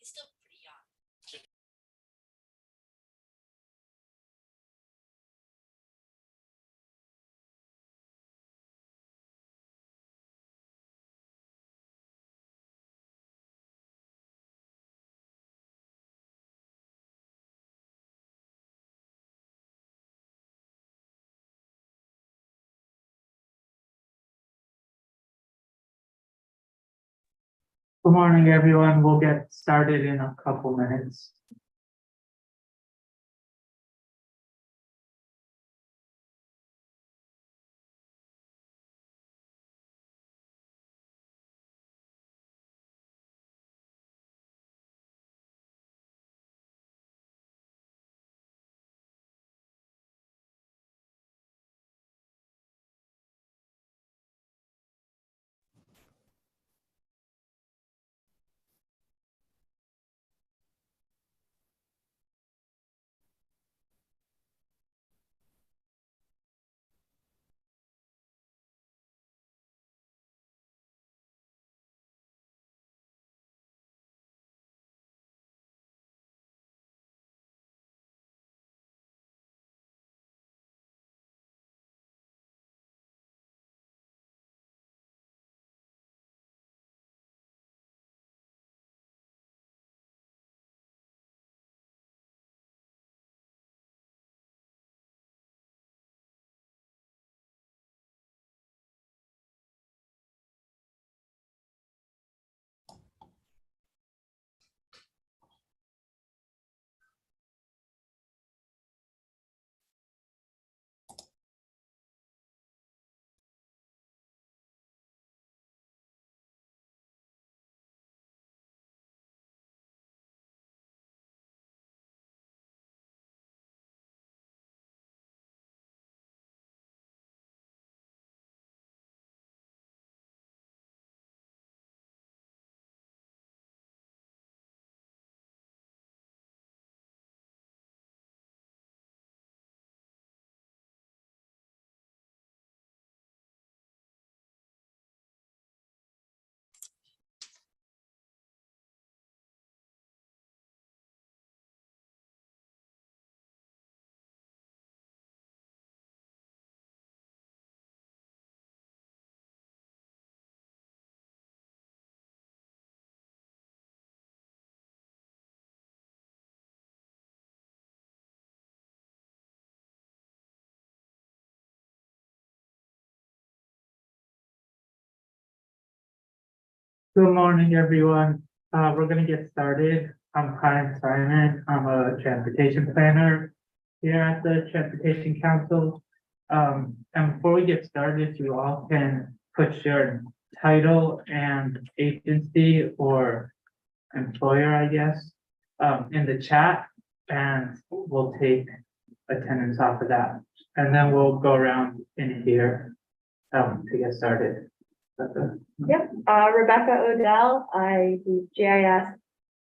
He's still pretty young. Good morning, everyone. We'll get started in a couple minutes. Good morning, everyone. We're going to get started. I'm Kyle Simon. I'm a transportation planner here at the Transportation Council. And before we get started, if you all can put your title and agency or employer, I guess, in the chat, and we'll take attendance off of that. And then we'll go around in here to get started. Yep, Rebecca Odell, I do GIS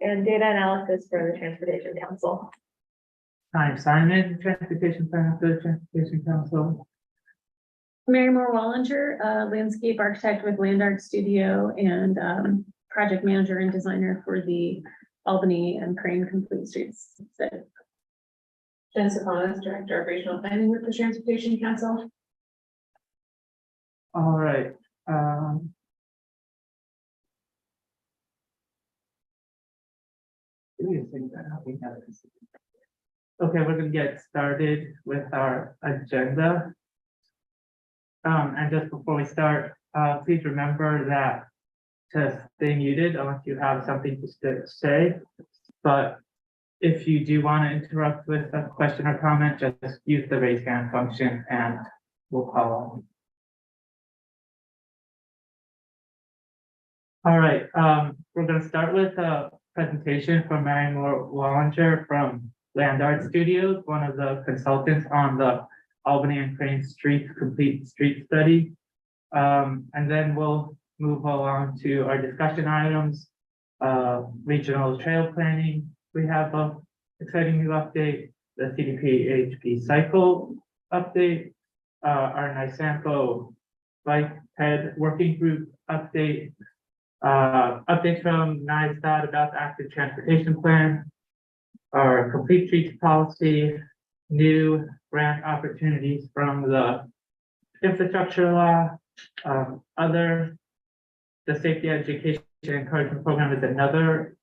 and data analysis for the Transportation Council. I'm Simon, Transportation Planner for the Transportation Council. Mary Moore Wallinger, landscape architect with Land Art Studio and project manager and designer for the Albany and Crane Complete Streets. Jen Sopanos, Director of Regional Planning with the Transportation Council. All right. Okay, we're gonna get started with our agenda. And just before we start, please remember that to stay muted unless you have something to say. But if you do want to interrupt with a question or comment, just use the raise hand function and we'll call on. All right, we're going to start with a presentation from Mary Moore Wallinger from Land Art Studios, one of the consultants on the Albany and Crane Streets Complete Street Study. And then we'll move along to our discussion items, regional trail planning. We have an exciting new update, the CDP-HP cycle update, our NISAMPO bike ped working group update, Updates from NISTOD about the active transportation plan, our complete streets policy, new grant opportunities from the infrastructure law, the safety education encouragement program is another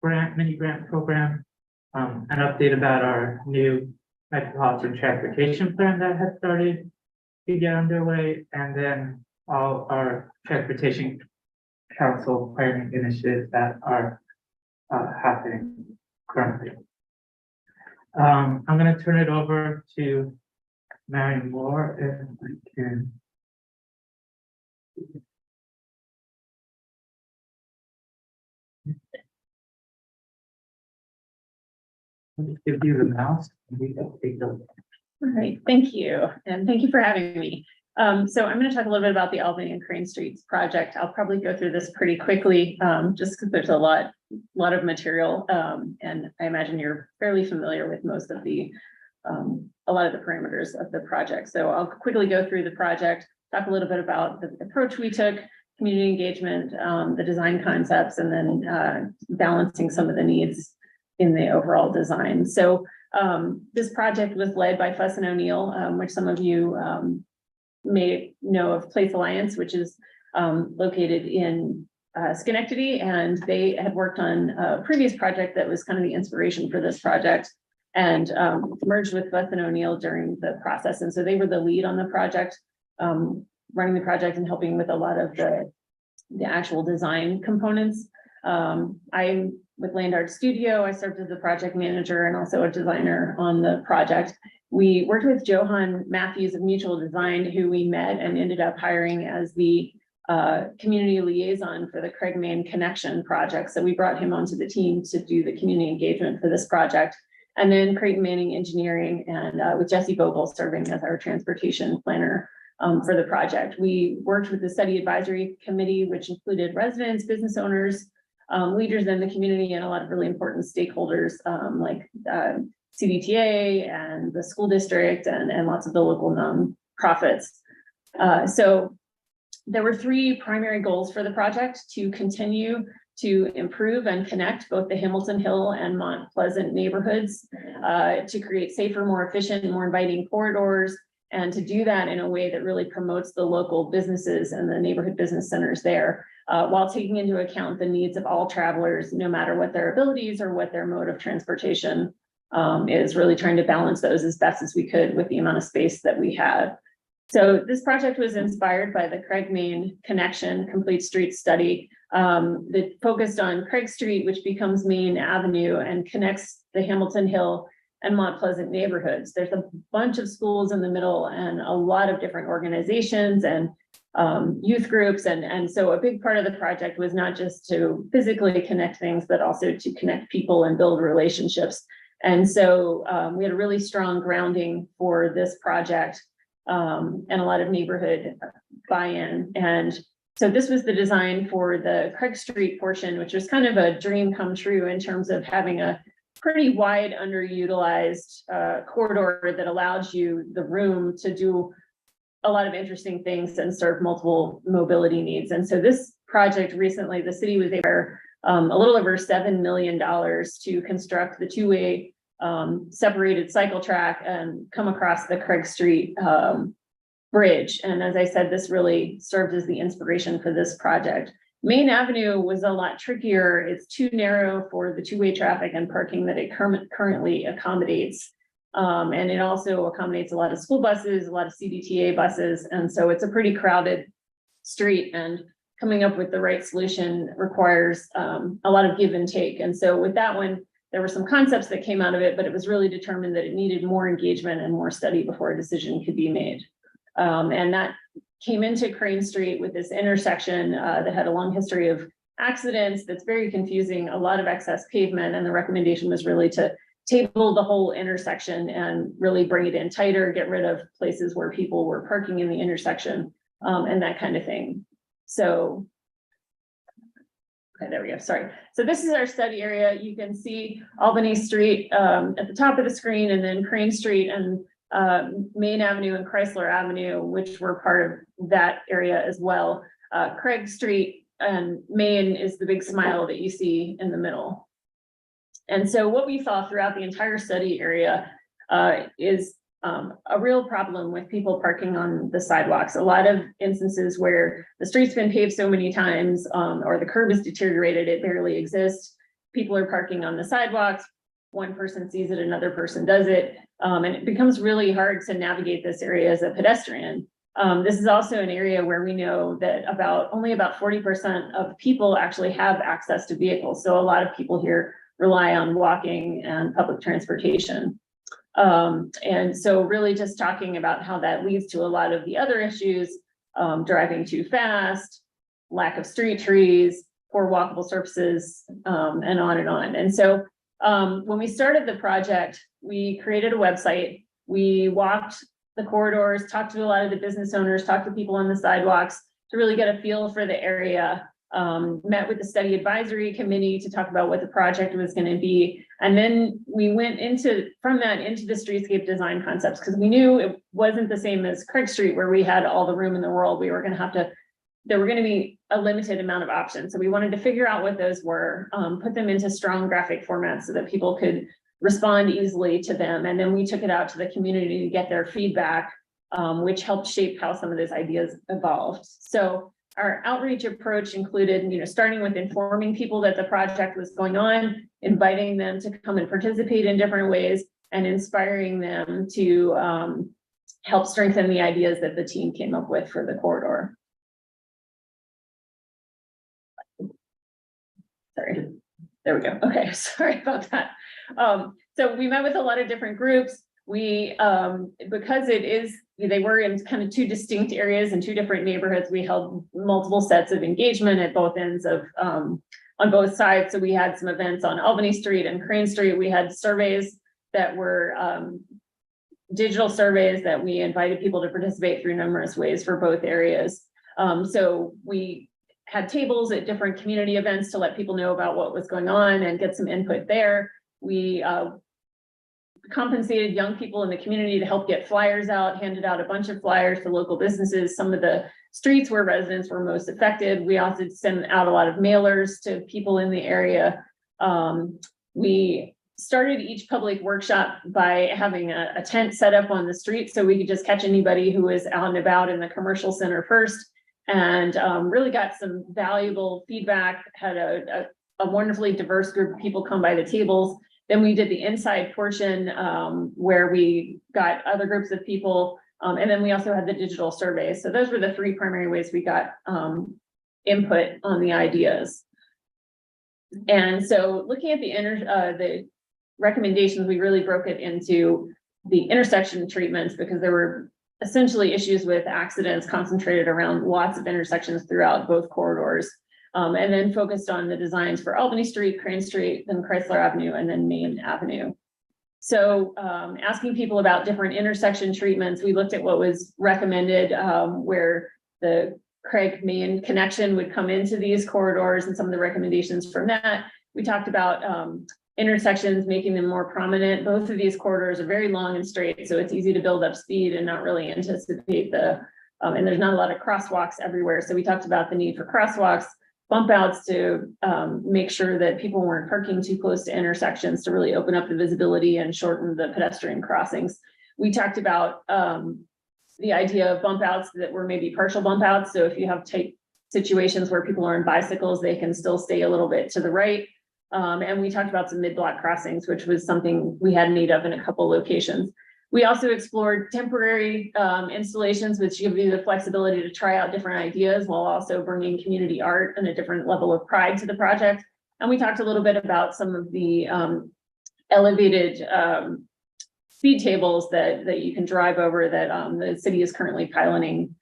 mini grant program. An update about our new metropolitan transportation plan that has started to get underway, and then all our transportation council planning initiatives that are happening currently. I'm gonna turn it over to Mary Moore if I can. Let me give you the mouse. And we can take a look. All right, thank you. And thank you for having me. So I'm going to talk a little bit about the Albany and Crane Streets project. I'll probably go through this pretty quickly, just because there's a lot of material. And I imagine you're fairly familiar with most of a lot of the parameters of the project. So I'll quickly go through the project, talk a little bit about the approach we took, community engagement, the design concepts, and then balancing some of the needs in the overall design. So this project was led by Fuss and O'Neill, which some of you may know of Place Alliance, which is located in Schenectady, and they had worked on a previous project that was kind of the inspiration for this project, and merged with Fuss and O'Neill during the process. And so they were the lead on the project, running the project and helping with a lot of the actual design components. I'm with Land Art Studio. I served as the project manager and also a designer on the project. We worked with Johan Matthews of Mutual Design, who we met and ended up hiring as the community liaison for the Craig Main Connection project. So we brought him onto the team to do the community engagement for this project. And then Creighton Manning Engineering, and with Jesse Vogel serving as our transportation planner for the project. We worked with the study advisory committee, which included residents, business owners, leaders in the community, and a lot of really important stakeholders like CDTA and the school district and lots of the local nonprofits. So there were three primary goals for the project: to continue to improve and connect both the Hamilton Hill and Mount Pleasant neighborhoods, to create safer, more efficient, more inviting corridors, and to do that in a way that really promotes the local businesses and the neighborhood business centers there, while taking into account the needs of all travelers, no matter what their abilities or what their mode of transportation is, really trying to balance those as best as we could with the amount of space that we had. So this project was inspired by the Craig Main Connection Complete Street Study that focused on Craig Street, which becomes Main Avenue and connects the Hamilton Hill and Mount Pleasant neighborhoods. There's a bunch of schools in the middle and a lot of different organizations and youth groups. And so a big part of the project was not just to physically connect things, but also to connect people and build relationships. And so we had a really strong grounding for this project and a lot of neighborhood buy-in. And so this was the design for the Craig Street portion, which was kind of a dream come true in terms of having a pretty wide underutilized corridor that allowed you the room to do a lot of interesting things and serve multiple mobility needs. And so this project recently, the city was able a little over $7 million to construct the two-way separated cycle track and come across the Craig Street bridge. And as I said, this really served as the inspiration for this project. Main Avenue was a lot trickier. It's too narrow for the two-way traffic and parking that it currently accommodates. And it also accommodates a lot of school buses, a lot of CDTA buses. And so it's a pretty crowded street, and coming up with the right solution requires a lot of give and take. And so with that one, there were some concepts that came out of it, but it was really determined that it needed more engagement and more study before a decision could be made. And that came into Crane Street with this intersection that had a long history of accidents that's very confusing, a lot of excess pavement, and the recommendation was really to table the whole intersection and really bring it in tighter, get rid of places where people were parking in the intersection, and that kind of thing. So, okay, there we go, sorry. So this is our study area. You can see Albany Street at the top of the screen, and then Crane Street and Main Avenue and Chrysler Avenue, which were part of that area as well. Craig Street Main is the big smile that you see in the middle. And so what we saw throughout the entire study area is a real problem with people parking on the sidewalks. A lot of instances where the street's been paved so many times, or the curb is deteriorated, it barely exists. People are parking on the sidewalks. One person sees it, another person does it. And it becomes really hard to navigate this area as a pedestrian. This is also an area where we know that only about 40% of people actually have access to vehicles. So a lot of people here rely on walking and public transportation. And so really just talking about how that leads to a lot of the other issues, driving too fast, lack of street trees, poor walkable surfaces, and on and on. And so when we started the project, we created a website. We walked the corridors, talked to a lot of the business owners, talked to people on the sidewalks to really get a feel for the area. Met with the study advisory committee to talk about what the project was going to be. And then we went from that into the streetscape design concepts, because we knew it wasn't the same as Craig Street, where we had all the room in the world. There were going to be a limited amount of options. So we wanted to figure out what those were, put them into strong graphic formats so that people could respond easily to them. And then we took it out to the community to get their feedback, which helped shape how some of those ideas evolved. So our outreach approach included, starting with informing people that the project was going on, inviting them to come and participate in different ways, and inspiring them to help strengthen the ideas that the team came up with for the corridor. Sorry, there we go. Okay, sorry about that. So we met with a lot of different groups. We, because they were in kind of two distinct areas and two different neighborhoods, we held multiple sets of engagement at both ends of, on both sides. So we had some events on Albany Street and Crane Street. We had surveys that were digital surveys that we invited people to participate through numerous ways for both areas. So we had tables at different community events to let people know about what was going on and get some input there. We compensated young people in the community to help get flyers out, handed out a bunch of flyers to local businesses, some of the streets where residents were most affected. We also sent out a lot of mailers to people in the area. We started each public workshop by having a tent set up on the street so we could just catch anybody who was out and about in the commercial center first, and really got some valuable feedback, had a wonderfully diverse group of people come by the tables. Then we did the inside portion where we got other groups of people. And then we also had the digital surveys. So those were the three primary ways we got input on the ideas. And so looking at the recommendations, we really broke it into the intersection treatments, because there were essentially issues with accidents concentrated around lots of intersections throughout both corridors. And then focused on the designs for Albany Street, Crane Street, then Chrysler Avenue, and then Main Avenue. So asking people about different intersection treatments, we looked at what was recommended, where the Craig Main connection would come into these corridors and some of the recommendations from that. We talked about intersections, making them more prominent. Both of these corridors are very long and straight, so it's easy to build up speed and not really anticipate and there's not a lot of crosswalks everywhere. So we talked about the need for crosswalks, bump outs to make sure that people weren't parking too close to intersections to really open up the visibility and shorten the pedestrian crossings. We talked about the idea of bump outs that were maybe partial bump outs. So if you have situations where people are on bicycles, they can still stay a little bit to the right. And we talked about some mid-block crossings, which was something we had need of in a couple locations. We also explored temporary installations, which give you the flexibility to try out different ideas while also bringing community art and a different level of pride to the project. And we talked a little bit about some of the elevated speed tables that you can drive over that the city is currently piloting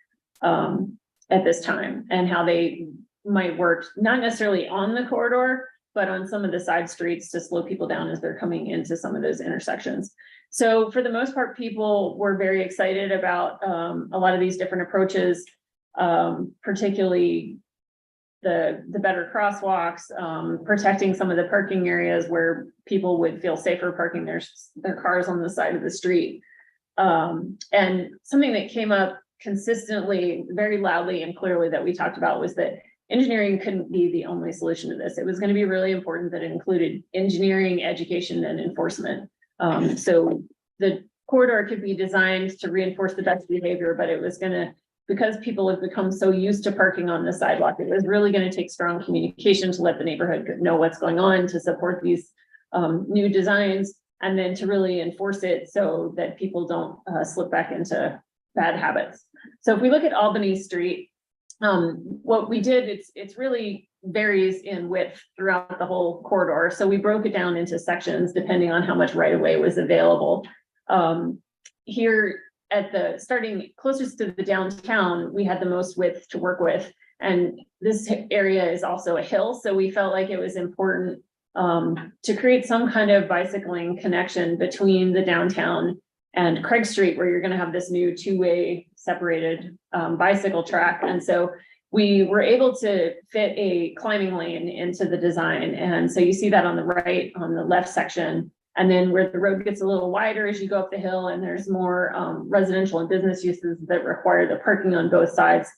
at this time, and how they might work, not necessarily on the corridor, but on some of the side streets to slow people down as they're coming into some of those intersections. So for the most part, people were very excited about a lot of these different approaches, particularly the better crosswalks, protecting some of the parking areas where people would feel safer parking their cars on the side of the street. And something that came up consistently, very loudly and clearly that we talked about was that engineering couldn't be the only solution to this. It was going to be really important that it included engineering, education, and enforcement. So the corridor could be designed to reinforce the best behavior, but it was going to, because people have become so used to parking on the sidewalk, it was really going to take strong communication to let the neighborhood know what's going on, to support these new designs, and then to really enforce it so that people don't slip back into bad habits. So if we look at Albany Street, what we did, it's really varies in width throughout the whole corridor. So we broke it down into sections depending on how much right of way was available. Here at the starting closest to the downtown, we had the most width to work with. And this area is also a hill. So we felt like it was important to create some kind of bicycling connection between the downtown and Craig Street, where you're going to have this new two-way separated bicycle track. And so we were able to fit a climbing lane into the design. And so you see that on the right, on the left section. And then where the road gets a little wider as you go up the hill, and there's more residential and business uses that require the parking on both sides,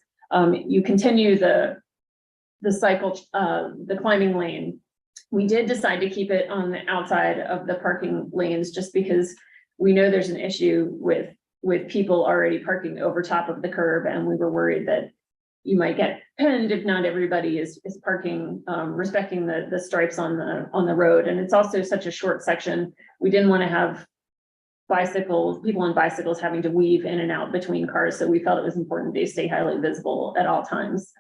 you continue the cycle, the climbing lane. We did decide to keep it on the outside of the parking lanes just because we know there's an issue with people already parking over top of the curb, and we were worried that you might get pinned if not everybody is parking, respecting the stripes on the road. And it's also such a short section. We didn't want to have people on bicycles having to weave in and out between cars. So we felt it was important they stay highly visible at all times.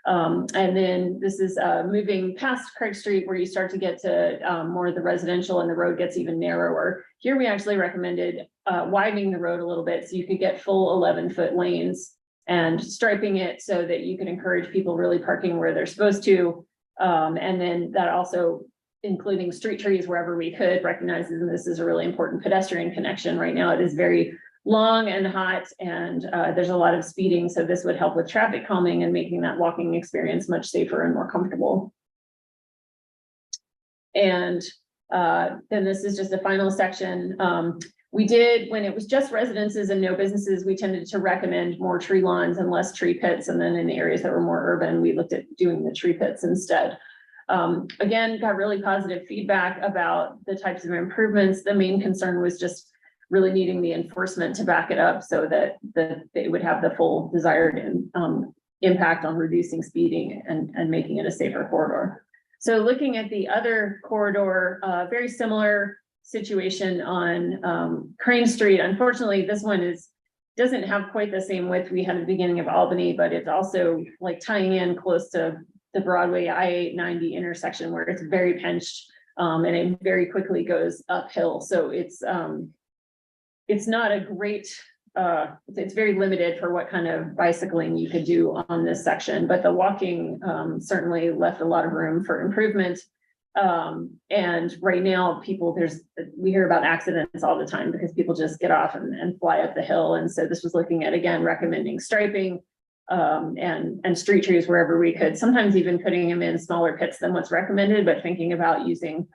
And then this is moving past Craig Street, where you start to get to more of the residential, and the road gets even narrower. Here we actually recommended widening the road a little bit so you could get full 11-foot lanes, and striping it so that you can encourage people really parking where they're supposed to. And then that also including street trees wherever we could, recognizes that this is a really important pedestrian connection. Right now it is very long and hot, and there's a lot of speeding. So this would help with traffic calming and making that walking experience much safer and more comfortable. And then this is just a final section. We did, when it was just residences and no businesses, we tended to recommend more tree lawns and less tree pits. And then in the areas that were more urban, we looked at doing the tree pits instead. Again, got really positive feedback about the types of improvements. The main concern was just really needing the enforcement to back it up so that they would have the full desired impact on reducing speeding and making it a safer corridor. So looking at the other corridor, very similar situation on Crane Street. Unfortunately, this one doesn't have quite the same width we had at the beginning of Albany, but it's also like tying in close to the Broadway I-890 intersection where it's very pinched and it very quickly goes uphill. So it's not a great, it's very limited for what kind of bicycling you could do on this section, but the walking certainly left a lot of room for improvement. And right now we hear about accidents all the time because people just get off and fly up the hill. And so this was looking at, again, recommending striping and street trees wherever we could, sometimes even putting them in smaller pits than what's recommended, but thinking about using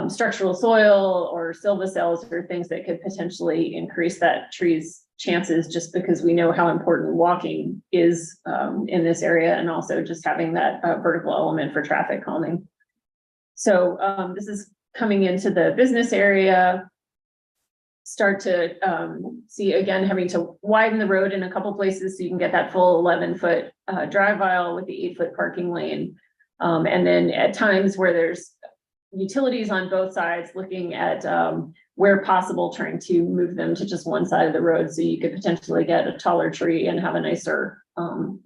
structural soil or silvicels or things that could potentially increase that tree's chances, just because we know how important walking is in this area, and also just having that vertical element for traffic calming. So this is coming into the business area, start to see, again, having to widen the road in a couple places so you can get that full 11-foot drive aisle with the 8-foot parking lane. And then at times where there's utilities on both sides, looking at where possible, trying to move them to just one side of the road so you could potentially get a taller tree and have a nicer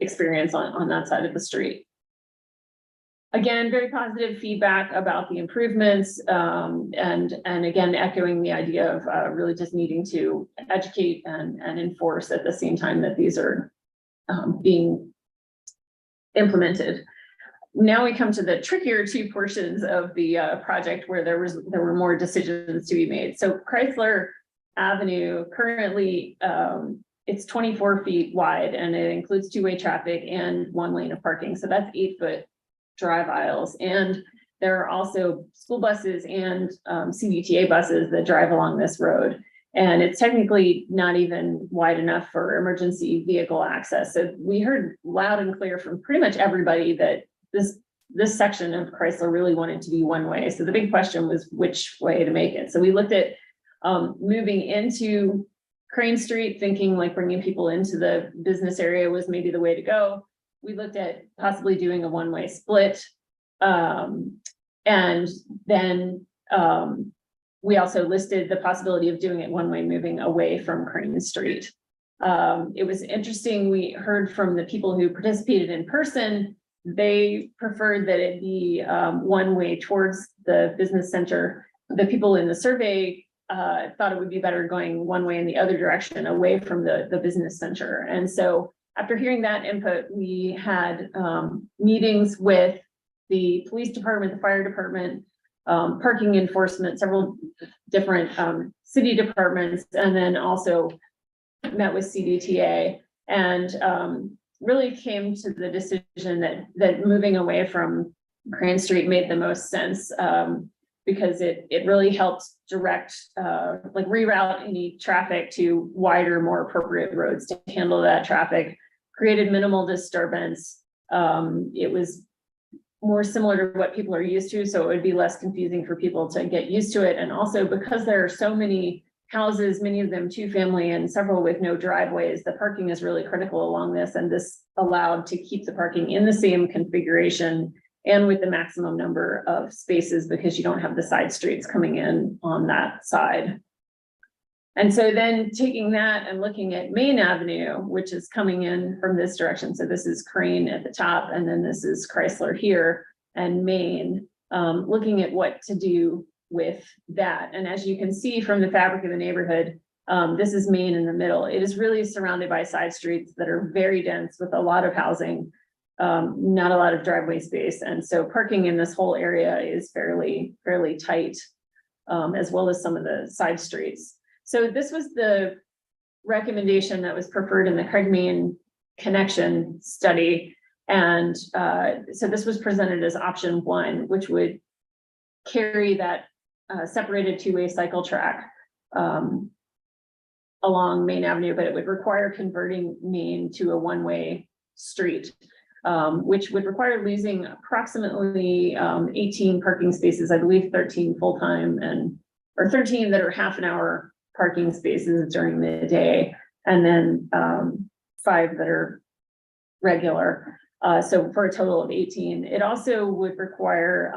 experience on that side of the street. Again, very positive feedback about the improvements, and again, echoing the idea of really just needing to educate and enforce at the same time that these are being implemented. Now we come to the trickier two portions of the project where there were more decisions to be made. So Chrysler Avenue currently, it's 24 feet wide, and it includes two-way traffic and one lane of parking. So that's 8-foot drive aisles, and there are also school buses and CDTA buses that drive along this road. And it's technically not even wide enough for emergency vehicle access. So we heard loud and clear from pretty much everybody that this section of Chrysler really wanted to be one way. So the big question was which way to make it. So we looked at moving into Crane Street, thinking like bringing people into the business area was maybe the way to go. We looked at possibly doing a one-way split. And then we also listed the possibility of doing it one way, moving away from Crane Street. It was interesting. We heard from the people who participated in person. They preferred that it be one way towards the business center. The people in the survey thought it would be better going one way in the other direction, away from the business center. And so after hearing that input, we had meetings with the police department, the fire department, parking enforcement, several different city departments, and then also met with CDTA, and really came to the decision that moving away from Crane Street made the most sense, because it really helped direct, like reroute any traffic to wider, more appropriate roads to handle that traffic, created minimal disturbance. It was more similar to what people are used to, so it would be less confusing for people to get used to it. And also because there are so many houses, many of them two-family and several with no driveways, the parking is really critical along this, and this allowed to keep the parking in the same configuration and with the maximum number of spaces, because you don't have the side streets coming in on that side. And so then taking that and looking at Main Avenue, which is coming in from this direction. So this is Crane at the top, and then this is Chrysler here and Main, looking at what to do with that. And as you can see from the fabric of the neighborhood, this is Main in the middle. It is really surrounded by side streets that are very dense with a lot of housing, not a lot of driveway space. And so parking in this whole area is fairly tight, as well as some of the side streets. So this was the recommendation that was preferred in the Craig Main connection study. And so this was presented as option one, which would carry that separated two-way cycle track along Main Avenue, but it would require converting Main to a one-way street, which would require losing approximately 18 parking spaces, I believe 13 full-time or 13 that are half an hour parking spaces during the day, and then 5 that are regular. So for a total of 18. It also would require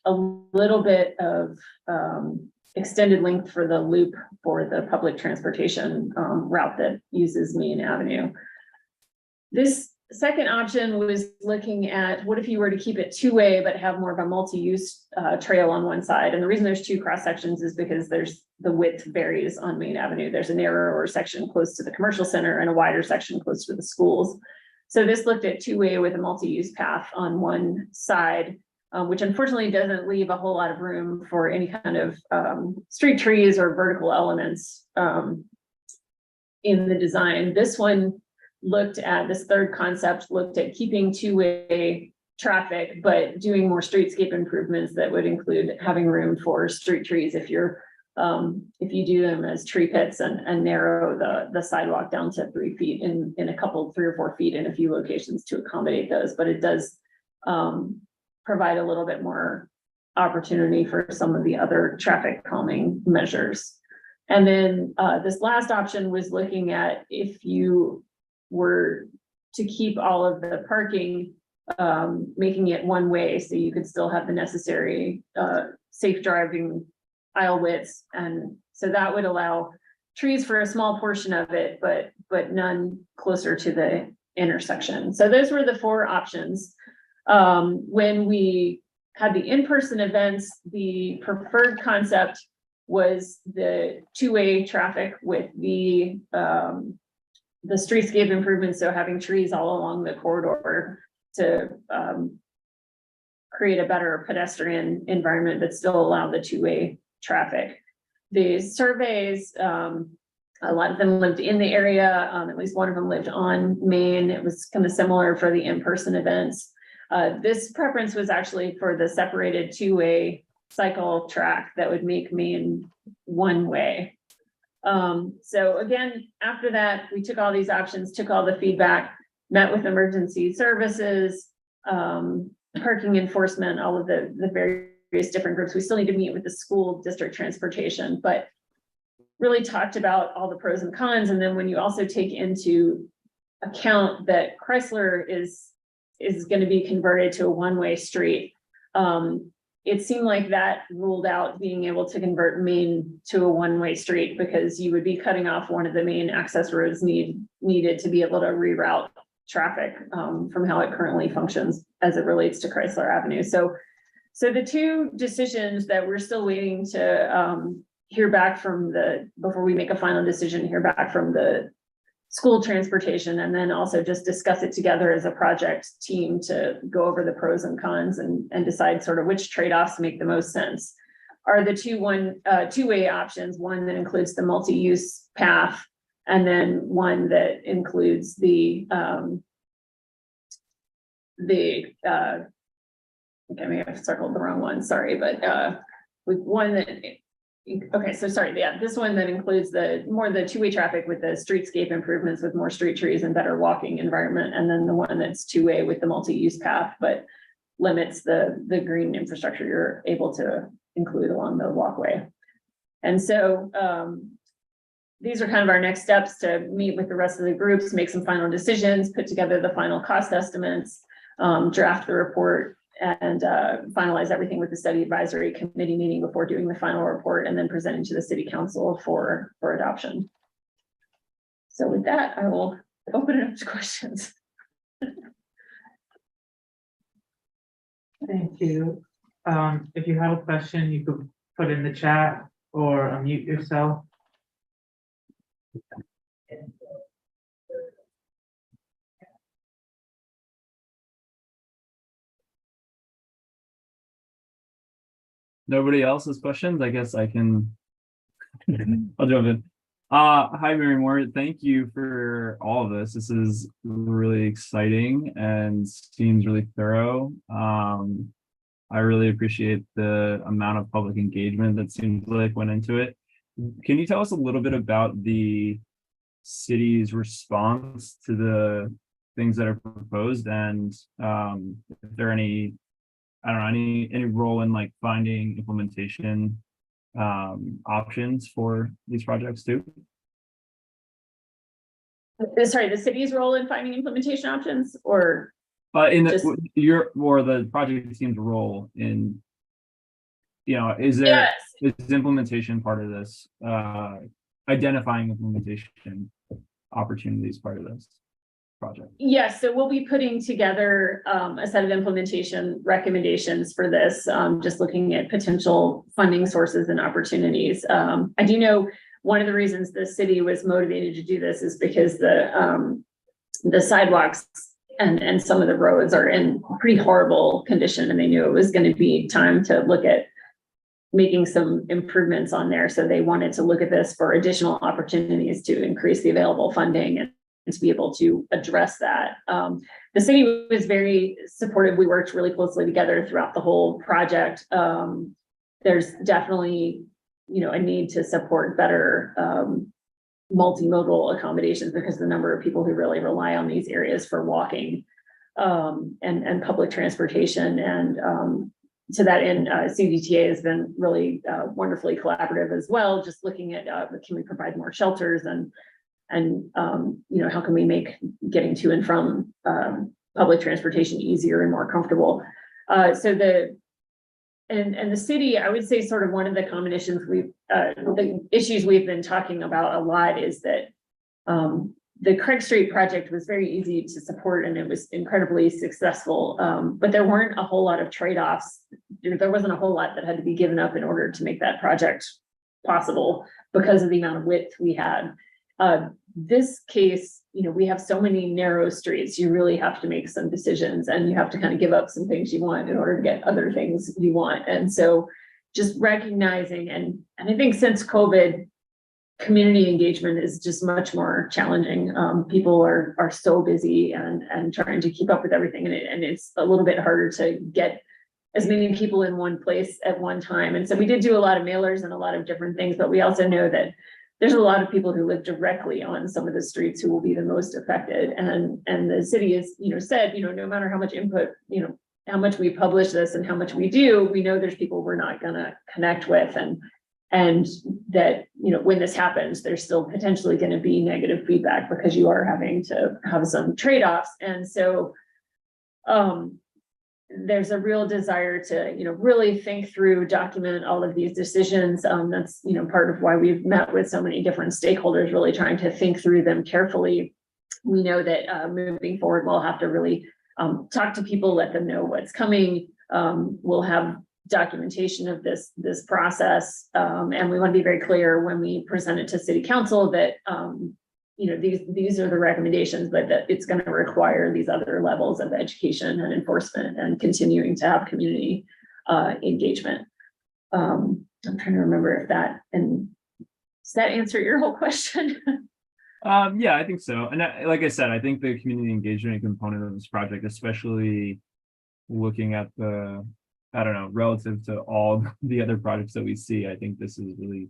a little bit of extended length for the loop for the public transportation route that uses Main Avenue. This second option was looking at what if you were to keep it two-way but have more of a multi-use trail on one side. And the reason there's 2 cross sections is because the width varies on Main Avenue. There's a narrower section close to the commercial center and a wider section close to the schools. So this looked at two-way with a multi-use path on one side, which unfortunately doesn't leave a whole lot of room for any kind of street trees or vertical elements in the design. This one looked at, this third concept looked at keeping two-way traffic, but doing more streetscape improvements that would include having room for street trees if you do them as tree pits and narrow the sidewalk down to 3 feet in a couple, 3 or 4 feet in a few locations to accommodate those. But it does provide a little bit more opportunity for some of the other traffic calming measures. And then this last option was looking at if you were to keep all of the parking, making it one way so you could still have the necessary safe driving aisle widths. And so that would allow trees for a small portion of it, but none closer to the intersection. So those were the 4 options. When we had the in-person events, the preferred concept was the two-way traffic with the streetscape improvements. So having trees all along the corridor to create a better pedestrian environment, but still allow the two-way traffic. The surveys, a lot of them lived in the area. At least one of them lived on Main. It was kind of similar for the in-person events. This preference was actually for the separated two-way cycle track that would make Main one way. So again, after that, we took all these options, took all the feedback, met with emergency services, parking enforcement, all of the various different groups. We still need to meet with the school district transportation, but really talked about all the pros and cons. And then when you also take into account that Chrysler is going to be converted to a one-way street, it seemed like that ruled out being able to convert Main to a one-way street, because you would be cutting off one of the main access roads needed to be able to reroute traffic from how it currently functions as it relates to Chrysler Avenue. So the two decisions that we're still waiting to hear back from before we make a final decision, hear back from the school transportation, and then also just discuss it together as a project team to go over the pros and cons and decide sort of which trade-offs make the most sense, are the two-way options, one that includes the multi-use path, and then one that includes the I may have circled the wrong one, sorry, but with one that, okay, so sorry, yeah, this one that includes the two-way traffic with the streetscape improvements with more street trees and better walking environment, and then the one that's two-way with the multi-use path, but limits the green infrastructure you're able to include along the walkway. And so these are kind of our next steps to meet with the rest of the groups, make some final decisions, put together the final cost estimates, draft the report, and finalize everything with the study advisory committee meeting before doing the final report, and then presenting to the city council for adoption. So with that, I will open it up to questions. Thank you. If you have a question, you could put in the chat or unmute yourself. Nobody else has questions? I guess I can. I'll jump in. Hi, Mary Moore. Thank you for all of this. This is really exciting and seems really thorough. I really appreciate the amount of public engagement that seems like went into it. Can you tell us a little bit about the city's response to the things that are proposed, and if there are any, I don't know, any role in like finding implementation options for these projects too? Sorry, the city's role in finding implementation options, or In just- the project team's role in, is there, yes. is implementation part of this, identifying implementation opportunities part of this project? Yes, so we'll be putting together a set of implementation recommendations for this, just looking at potential funding sources and opportunities. I do know one of the reasons the city was motivated to do this is because the sidewalks and some of the roads are in pretty horrible condition, and they knew it was going to be time to look at making some improvements on there. So they wanted to look at this for additional opportunities to increase the available funding and to be able to address that. The city was very supportive. We worked really closely together throughout the whole project. There's definitely, a need to support better multimodal accommodations, because the number of people who really rely on these areas for walking and public transportation. And to that end, CDTA has been really wonderfully collaborative as well, just looking at can we provide more shelters, and how can we make getting to and from public transportation easier and more comfortable. So the city, I would say, sort of one of the common issues the issues we've been talking about a lot is that the Craig Street project was very easy to support, and it was incredibly successful, but there weren't a whole lot of trade-offs. There wasn't a whole lot that had to be given up in order to make that project possible because of the amount of width we had. This case, we have so many narrow streets, you really have to make some decisions, and you have to kind of give up some things you want in order to get other things you want. And so just recognizing, and I think since COVID, community engagement is just much more challenging. People are so busy and trying to keep up with everything, and it's a little bit harder to get as many people in one place at one time. And so we did do a lot of mailers and a lot of different things, but we also know that there's a lot of people who live directly on some of the streets who will be the most affected. And the city is, said, no matter how much input, how much we publish this and how much we do, we know there's people we're not gonna connect with, and that, when this happens, there's still potentially gonna be negative feedback because you are having to have some trade-offs. And so there's a real desire to, really think through, document all of these decisions. That's, part of why we've met with so many different stakeholders, really trying to think through them carefully. We know that moving forward, we'll have to really talk to people, let them know what's coming. We'll have documentation of this process. And we want to be very clear when we present it to city council that, these are the recommendations, but that it's going to require these other levels of education and enforcement and continuing to have community engagement. I'm trying to remember if does that answer your whole question? Yeah, I think so. And like I said, I think the community engagement component of this project, especially looking at I don't know, relative to all the other projects that we see, I think this is really,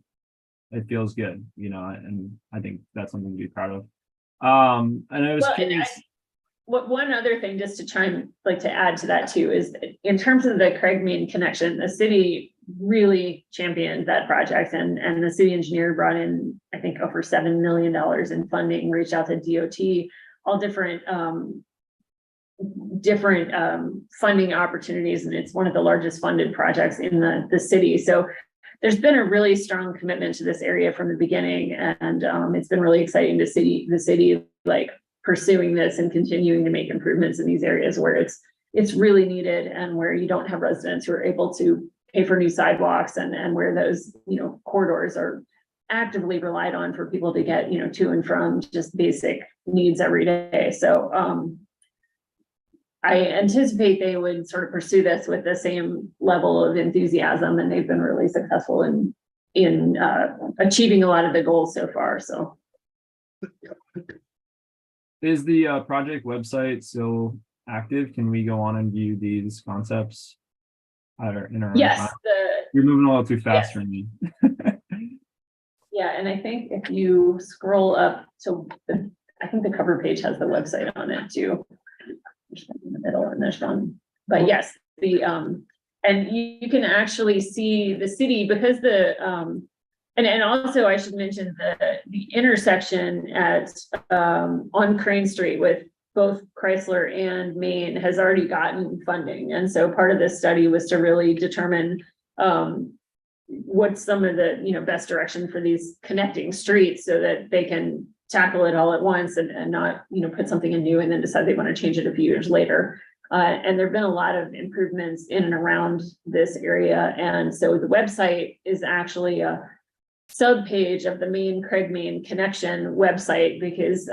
it feels good, and I think that's something to be proud of. And I was curious. One other thing, just to add to that too, is in terms of the Craig Main connection, the city really championed that project, and the city engineer brought in, I think, over $7 million in funding, reached out to DOT, all different funding opportunities, and it's one of the largest funded projects in the city. So there's been a really strong commitment to this area from the beginning, and it's been really exciting to see the city like pursuing this and continuing to make improvements in these areas where it's really needed, and where you don't have residents who are able to pay for new sidewalks, and where those corridors are actively relied on for people to get to and from just basic needs every day. So I anticipate they would sort of pursue this with the same level of enthusiasm, and they've been really successful in achieving a lot of the goals so far. So, Is the project website still active? Can we go on and view these concepts in our own yes, time? You're moving a little too fast for me. Yeah, and I think if you scroll up to I think the cover page has the website on it too. In the middle, and there's one, but yes, and you can actually see the city, because and also I should mention the intersection on Crane Street with both Chrysler and Main has already gotten funding, and so part of this study was to really determine what's some of the best direction for these connecting streets, so that they can tackle it all at once and not, put something in new and then decide they want to change it a few years later. And there've been a lot of improvements in and around this area. And so the website is actually a sub-page of the Craig Main connection website, because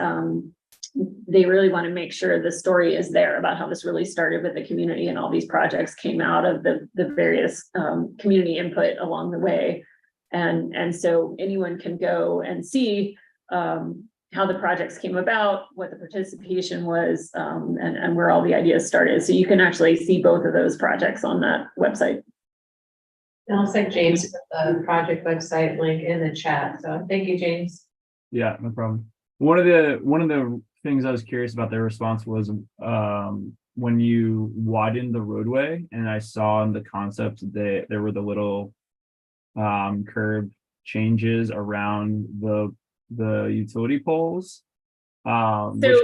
they really want to make sure the story is there about how this really started with the community, and all these projects came out of the various community input along the way. And so anyone can go and see how the projects came about, what the participation was, and where all the ideas started. So you can actually see both of those projects on that website. And I'll send James the project website link in the chat. So thank you, James. Yeah, no problem. One of the things I was curious about their response was when you widened the roadway, and I saw in the concept that there were the little curb changes around the utility poles, which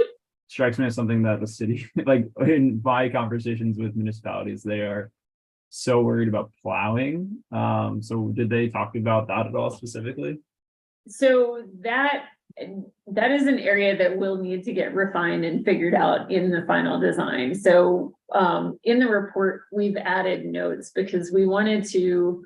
strikes me as something that the city, like in my conversations with municipalities, they are so worried about plowing. So did they talk about that at all specifically? So that is an area that will need to get refined and figured out in the final design. So in the report, we've added notes because we wanted to,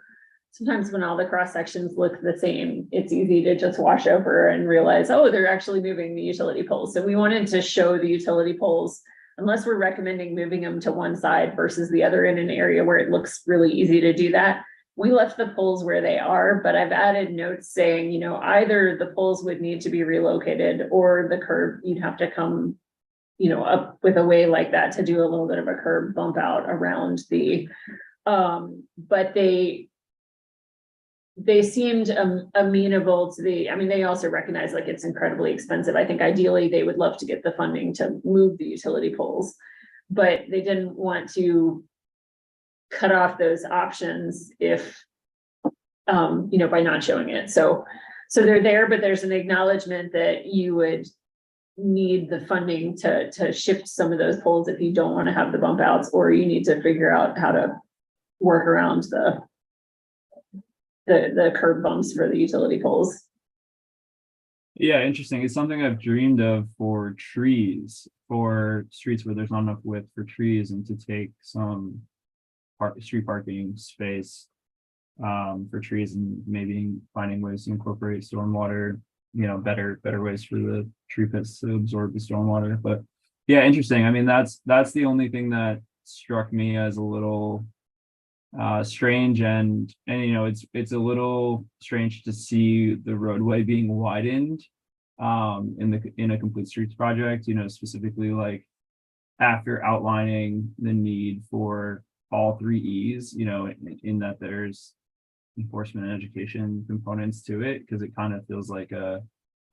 sometimes when all the cross sections look the same, it's easy to just wash over and realize, oh, they're actually moving the utility poles. So we wanted to show the utility poles, unless we're recommending moving them to one side versus the other in an area where it looks really easy to do that. We left the poles where they are, but I've added notes saying, either the poles would need to be relocated, or the curb, you'd have to come, up with a way like that to do a little bit of a curb bump out around the, but they seemed amenable to I mean, they also recognize like it's incredibly expensive. I think ideally they would love to get the funding to move the utility poles, but they didn't want to cut off those options if, by not showing it. So they're there, but there's an acknowledgement that you would need the funding to shift some of those poles if you don't want to have the bump outs, or you need to figure out how to work around the curb bumps for the utility poles. Yeah, interesting. It's something I've dreamed of for trees, for streets where there's not enough width for trees, and to take some street parking space for trees, and maybe finding ways to incorporate stormwater, better ways for the tree pits to absorb the stormwater. But yeah, interesting. I mean, that's the only thing that struck me as a little strange, and it's a little strange to see the roadway being widened in a complete streets project, specifically like after outlining the need for all three E's, in that there's enforcement and education components to it, because it kind of feels like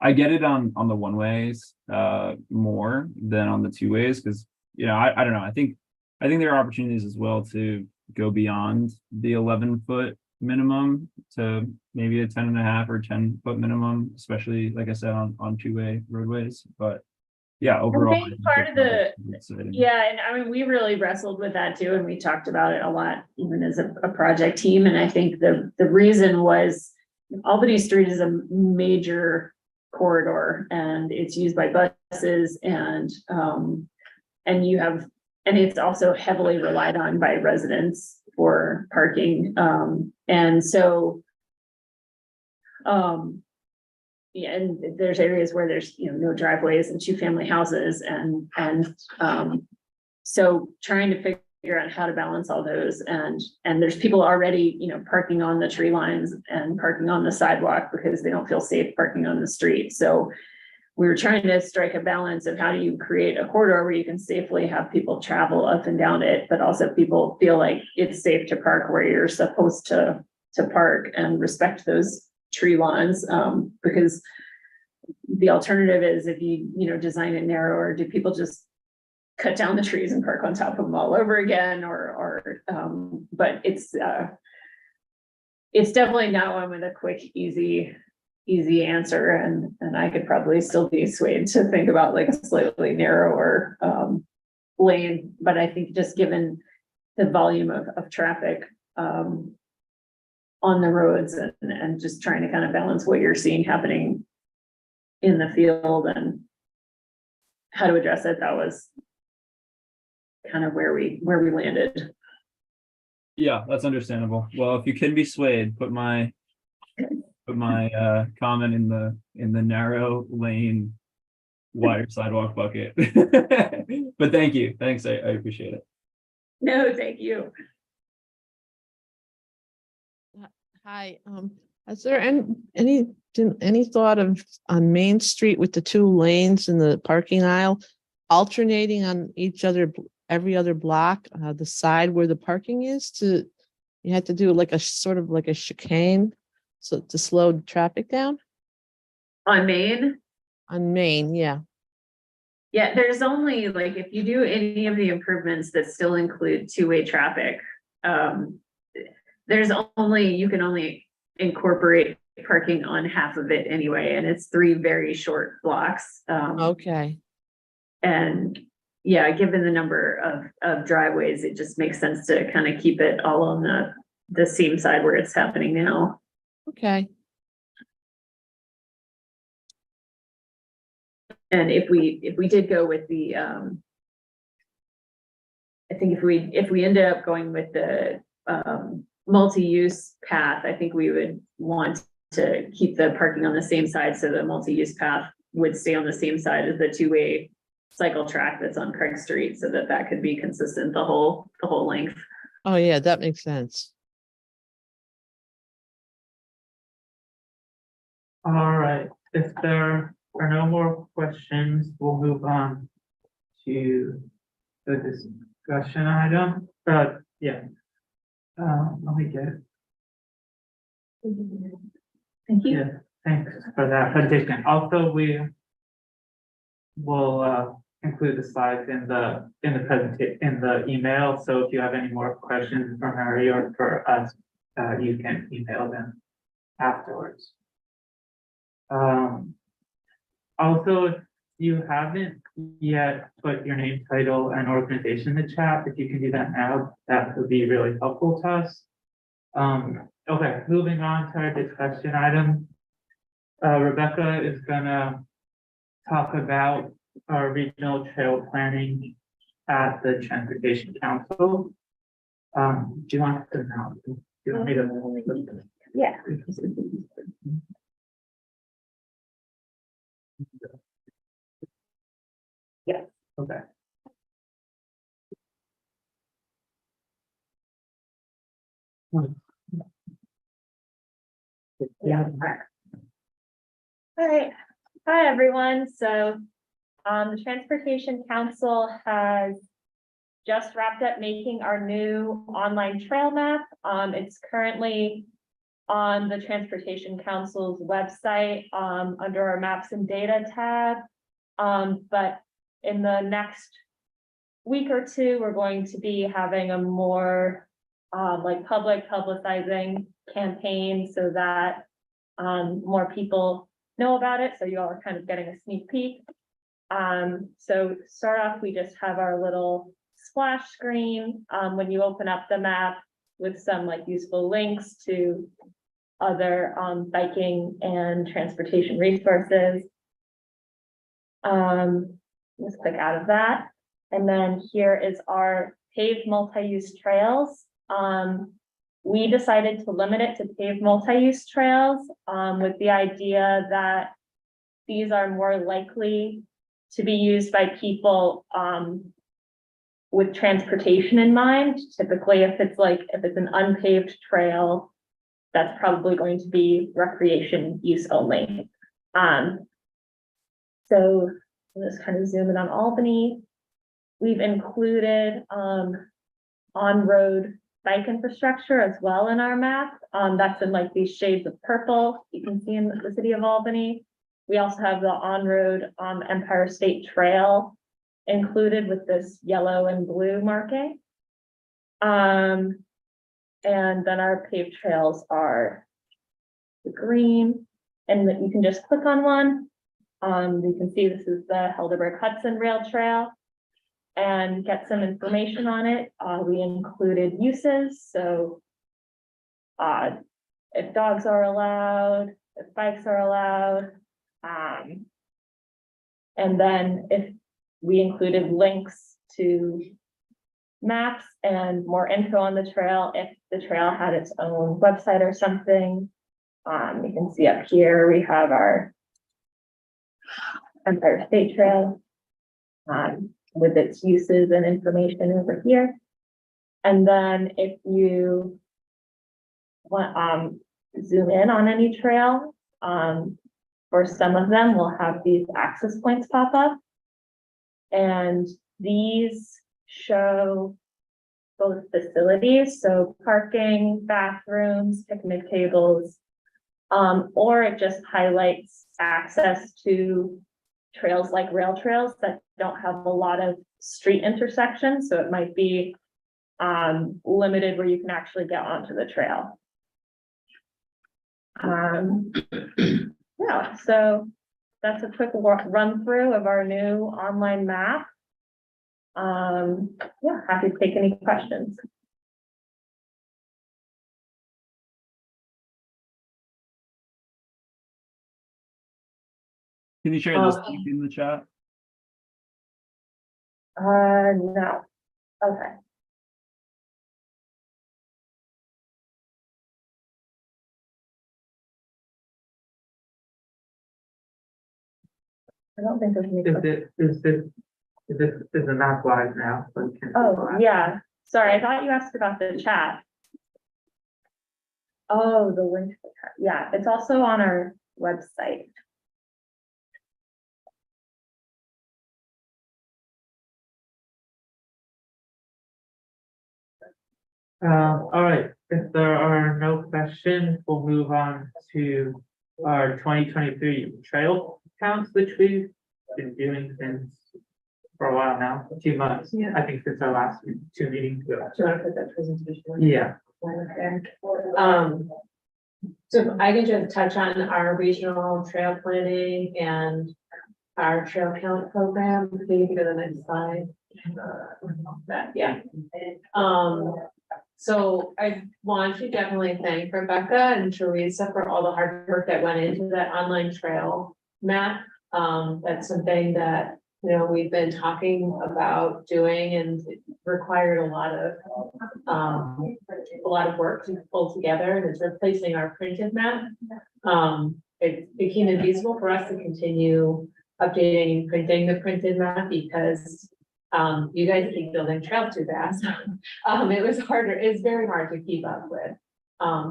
I get it on the one ways more than on the two ways, because I don't know, I think there are opportunities as well to go beyond the 11-foot minimum to maybe a 10.5 or 10-foot minimum, especially like I said on two-way roadways. But yeah, overall, I think part of and I mean, we really wrestled with that too, and we talked about it a lot, even as a project team. And I think the reason was Albany Street is a major corridor, and it's used by buses, and it's also heavily relied on by residents for parking. And so, yeah, and there's areas where there's, no driveways and 2-family houses, and so trying to figure out how to balance all those, and there's people already, parking on the tree lines and parking on the sidewalk because they don't feel safe parking on the street. So we were trying to strike a balance of how do you create a corridor where you can safely have people travel up and down it, but also people feel like it's safe to park where you're supposed to park and respect those tree lawns, because the alternative is if you design it narrower, do people just cut down the trees and park on top of them all over again, but it's definitely not one with a quick, easy answer, and I could probably still be swayed to think about like a slightly narrower lane, but I think just given the volume of traffic on the roads, and just trying to kind of balance what you're seeing happening in the field and how to address it, that was kind of where we landed. Yeah, that's understandable. Well, if you can be swayed, put my comment in the narrow lane wider sidewalk bucket. But thank you. Thanks. I appreciate it. No, thank you. Hi, is there any thought of on Main Street with the 2 lanes in the parking aisle alternating on every other block, the side where the parking is, you had to do like a sort of like a chicane so to slow traffic down? On Main? On Main, yeah. Yeah, there's only like, if you do any of the improvements that still include 2-way traffic, you can only incorporate parking on half of it anyway, and it's 3 very short blocks. Okay. And yeah, given the number of driveways, it just makes sense to kind of keep it all on the same side where it's happening now. Okay. And if we did go with the, I think if we ended up going with the multi-use path, I think we would want to keep the parking on the same side, so the multi-use path would stay on the same side as the 2-way cycle track that's on Craig Street, so that could be consistent the whole length. Oh, yeah, that makes sense. All right, if there are no more questions, we'll move on to the discussion item. Yeah. Let me get Thank you. Yeah, thanks for that presentation. Also, we will include the slides in the presentation, in the email. So if you have any more questions for Mary or for us, you can email them afterwards. Also, if you haven't yet put your name, title, and organization in the chat, if you can do that now, that would be really helpful to us. Okay, moving on to our discussion item. Rebecca is gonna talk about our regional trail planning at the Transportation Council. Do you want to now? Do you want me to? Yeah. Yes. Okay. Yeah. All right. Hi, everyone. So, the Transportation Council has just wrapped up making our new online trail map. It's currently on the Transportation Council's website, under our maps and data tab. But in the next week or two, we're going to be having a more like public publicizing campaign so that more people know about it. So you all are kind of getting a sneak peek. So to start off, we just have our little splash screen when you open up the map with some like useful links to other biking and transportation resources. Let's click out of that. And then here is our paved multi-use trails. We decided to limit it to paved multi-use trails with the idea that these are more likely to be used by people with transportation in mind. Typically, if it's an unpaved trail, that's probably going to be recreation use only. So let's kind of zoom in on Albany. We've included on-road bike infrastructure as well in our map. That's in like these shades of purple you can see in the city of Albany. We also have the on-road Empire State Trail included with this yellow and blue marking. And then our paved trails are the green, and that you can just click on one. You can see this is the Helderberg Hudson Rail Trail and get some information on it. We included uses, so if dogs are allowed, if bikes are allowed, and then if we included links to maps and more info on the trail, if the trail had its own website or something. You can see up here, we have our Empire State Trail with its uses and information over here. And then if you want zoom in on any trail, for some of them, we'll have these access points pop up. And these show both facilities, so parking, bathrooms, picnic tables, or it just highlights access to trails like rail trails that don't have a lot of street intersections. So it might be limited where you can actually get onto the trail. Yeah, so that's a quick run through of our new online map. Yeah, happy to take any questions. Can you share this link in the chat? No. Okay. I don't think there's any. Is the map live now? So you can- Oh, yeah. Sorry, I thought you asked about the chat. Oh, the link. Yeah, it's also on our website. All right, if there are no questions, we'll move on to our 2023 trail counts, which we've been doing since for a while now, 2 months. Yeah. I think since our last 2 meetings ago. Do you want to put that presentation on? Yeah, So I can just touch on our regional trail planning and our trail count program. Maybe you can go to the next slide. Yeah. So I want to definitely thank Rebecca and Teresa for all the hard work that went into that online trail map. That's something that, you know, we've been talking about doing, and it required a lot of work to pull together, and it's replacing our printed map. It became infeasible for us to continue updating and printing the printed map because you guys keep building trails too fast. It was harder, it's very hard to keep up with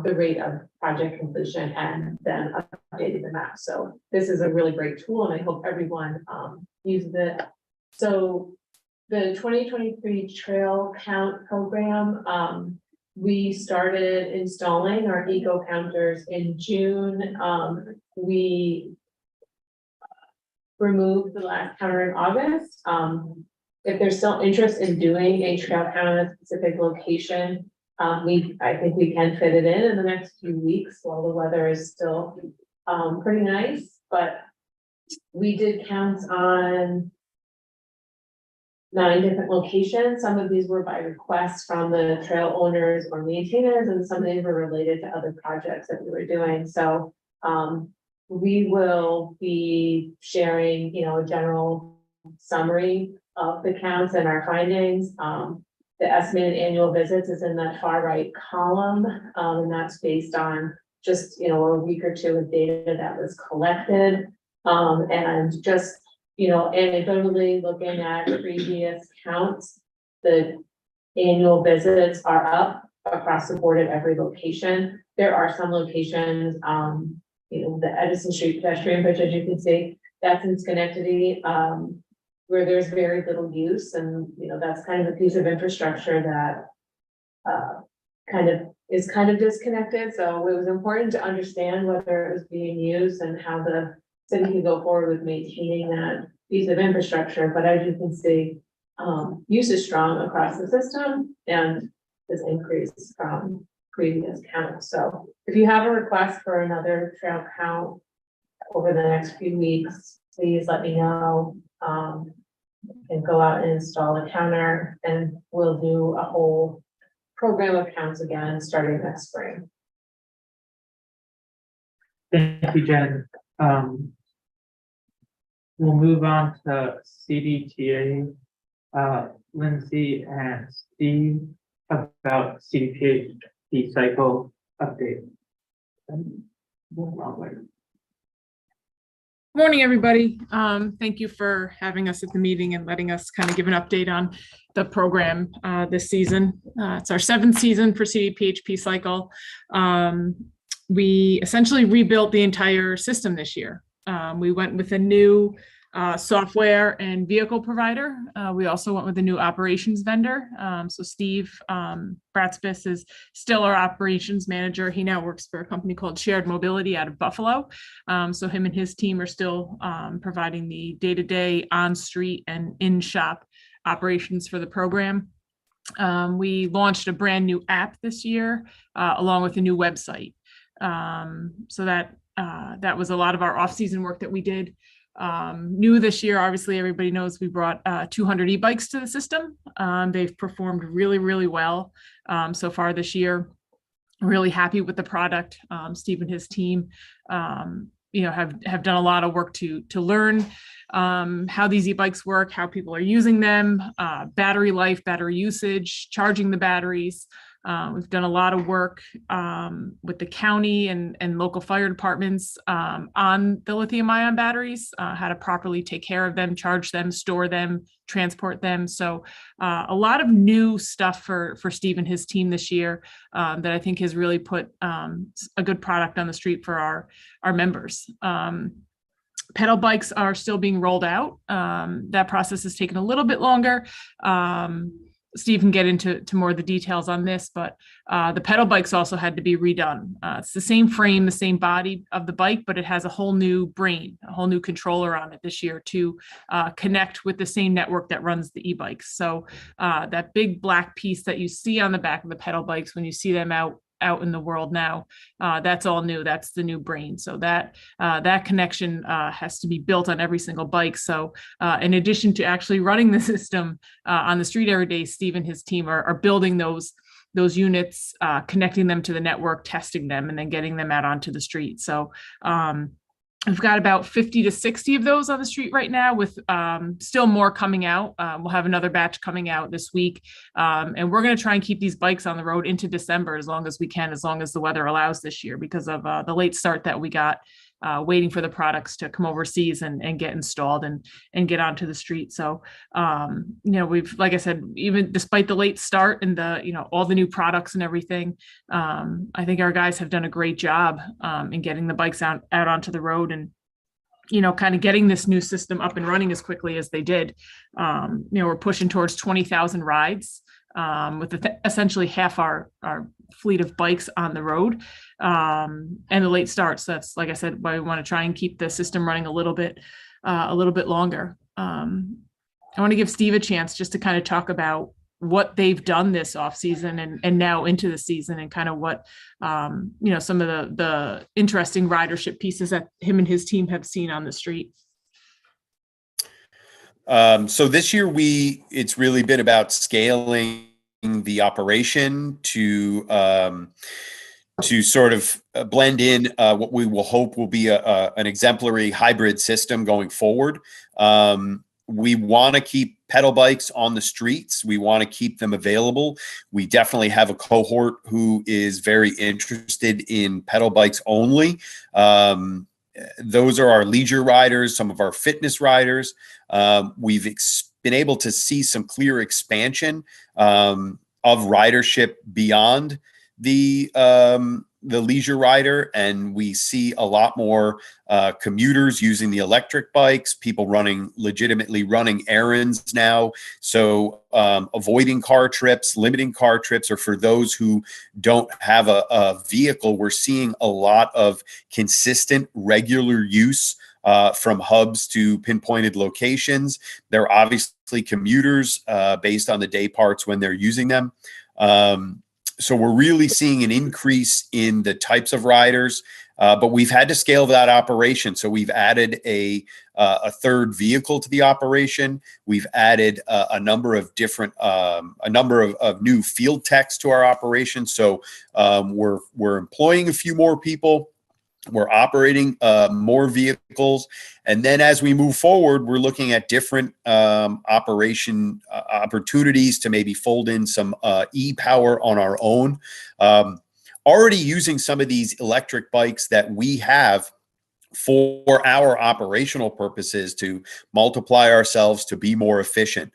the rate of project completion and then updating the map. So this is a really great tool, and I hope everyone uses it. So the 2023 trail count program, we started installing our eco counters in June. We removed the last counter in August. If there's still interest in doing a trail count at a specific location, I think we can fit it in the next few weeks while the weather is still pretty nice. But we did counts on 9 different locations. Some of these were by request from the trail owners or maintainers, and some of these were related to other projects that we were doing. So we will be sharing, you know, a general summary of the counts and our findings. The estimated annual visits is in that far right column, and that's based on just, you know, a week or 2 of data that was collected. And just, you know, anecdotally looking at previous counts, the annual visits are up across the board at every location. There are some locations, you know, the Edison Street pedestrian bridge, as you can see, that's in Schenectady, where there's very little use, and, you know, that's kind of a piece of infrastructure that is kind of disconnected. So it was important to understand whether it was being used and how the city can go forward with maintaining that piece of infrastructure. But as you can see, use is strong across the system and has increased from previous counts. So if you have a request for another trail count over the next few weeks, please let me know. And go out and install a counter, and we'll do a whole program of counts again starting next spring. thank you, Jen. We'll move on to CDTA, Lindsay and Steve about CDPHP cycle update. Morning, everybody. Thank you for having us at the meeting and letting us kind of give an update on the program this season. It's our 7th season for CDPHP cycle. We essentially rebuilt the entire system this year. We went with a new software and vehicle provider. We also went with a new operations vendor. So Steve Bratzbis is still our operations manager. He now works for a company called Shared Mobility out of Buffalo. So him and his team are still providing the day-to-day on-street and in-shop operations for the program. We launched a brand new app this year, along with a new website. So that was a lot of our off-season work that we did. New this year, obviously, everybody knows we brought 200 e-bikes to the system. They've performed really, really well so far this year. Really happy with the product. Steve and his team, you know, have done a lot of work to learn how these e-bikes work, how people are using them, battery life, battery usage, charging the batteries. We've done a lot of work with the county and local fire departments on the lithium-ion batteries, how to properly take care of them, charge them, store them, transport them. So a lot of new stuff for Steve and his team this year that I think has really put a good product on the street for our members. Pedal bikes are still being rolled out. That process has taken a little bit longer. Steve can get into more of the details on this, but the pedal bikes also had to be redone. It's the same frame, the same body of the bike, but it has a whole new brain, a whole new controller on it this year to connect with the same network that runs the e-bikes. So that big black piece that you see on the back of the pedal bikes when you see them out in the world now, that's all new. That's the new brain. So that connection has to be built on every single bike. So in addition to actually running the system on the street every day, Steve and his team are building those units, connecting them to the network, testing them, and then getting them out onto the street. So we've got about 50 to 60 of those on the street right now, with still more coming out. We'll have another batch coming out this week. And we're going to try and keep these bikes on the road into December as long as we can, as long as the weather allows this year, because of the late start that we got, waiting for the products to come overseas and get installed and get onto the street. So, we've, like I said, even despite the late start and all the new products and everything, I think our guys have done a great job in getting the bikes out onto the road and, kind of getting this new system up and running as quickly as they did. We're pushing towards 20,000 rides with essentially half our fleet of bikes on the road, and the late starts. That's, like I said, why we want to try and keep the system running a little bit longer. I want to give Steve a chance just to kind of talk about what they've done this off season and now into the season, and kind of what some of the interesting ridership pieces that him and his team have seen on the street. So this year it's really been about scaling the operation to sort of blend in what we will hope will be an exemplary hybrid system going forward. We want to keep pedal bikes on the streets. We want to keep them available. We definitely have a cohort who is very interested in pedal bikes only. Those are our leisure riders, some of our fitness riders. We've been able to see some clear expansion of ridership beyond the leisure rider, and we see a lot more commuters using the electric bikes, people legitimately running errands now. So avoiding car trips, limiting car trips, or for those who don't have a vehicle, we're seeing a lot of consistent, regular use from hubs to pinpointed locations. They're obviously commuters based on the day parts when they're using them. So we're really seeing an increase in the types of riders, but we've had to scale that operation. So we've added a third vehicle to the operation. We've added a number of different, a number of new field techs to our operation. So we're employing a few more people. We're operating more vehicles. And then as we move forward, we're looking at different operation opportunities to maybe fold in some e-power on our own. Already using some of these electric bikes that we have for our operational purposes to multiply ourselves, to be more efficient.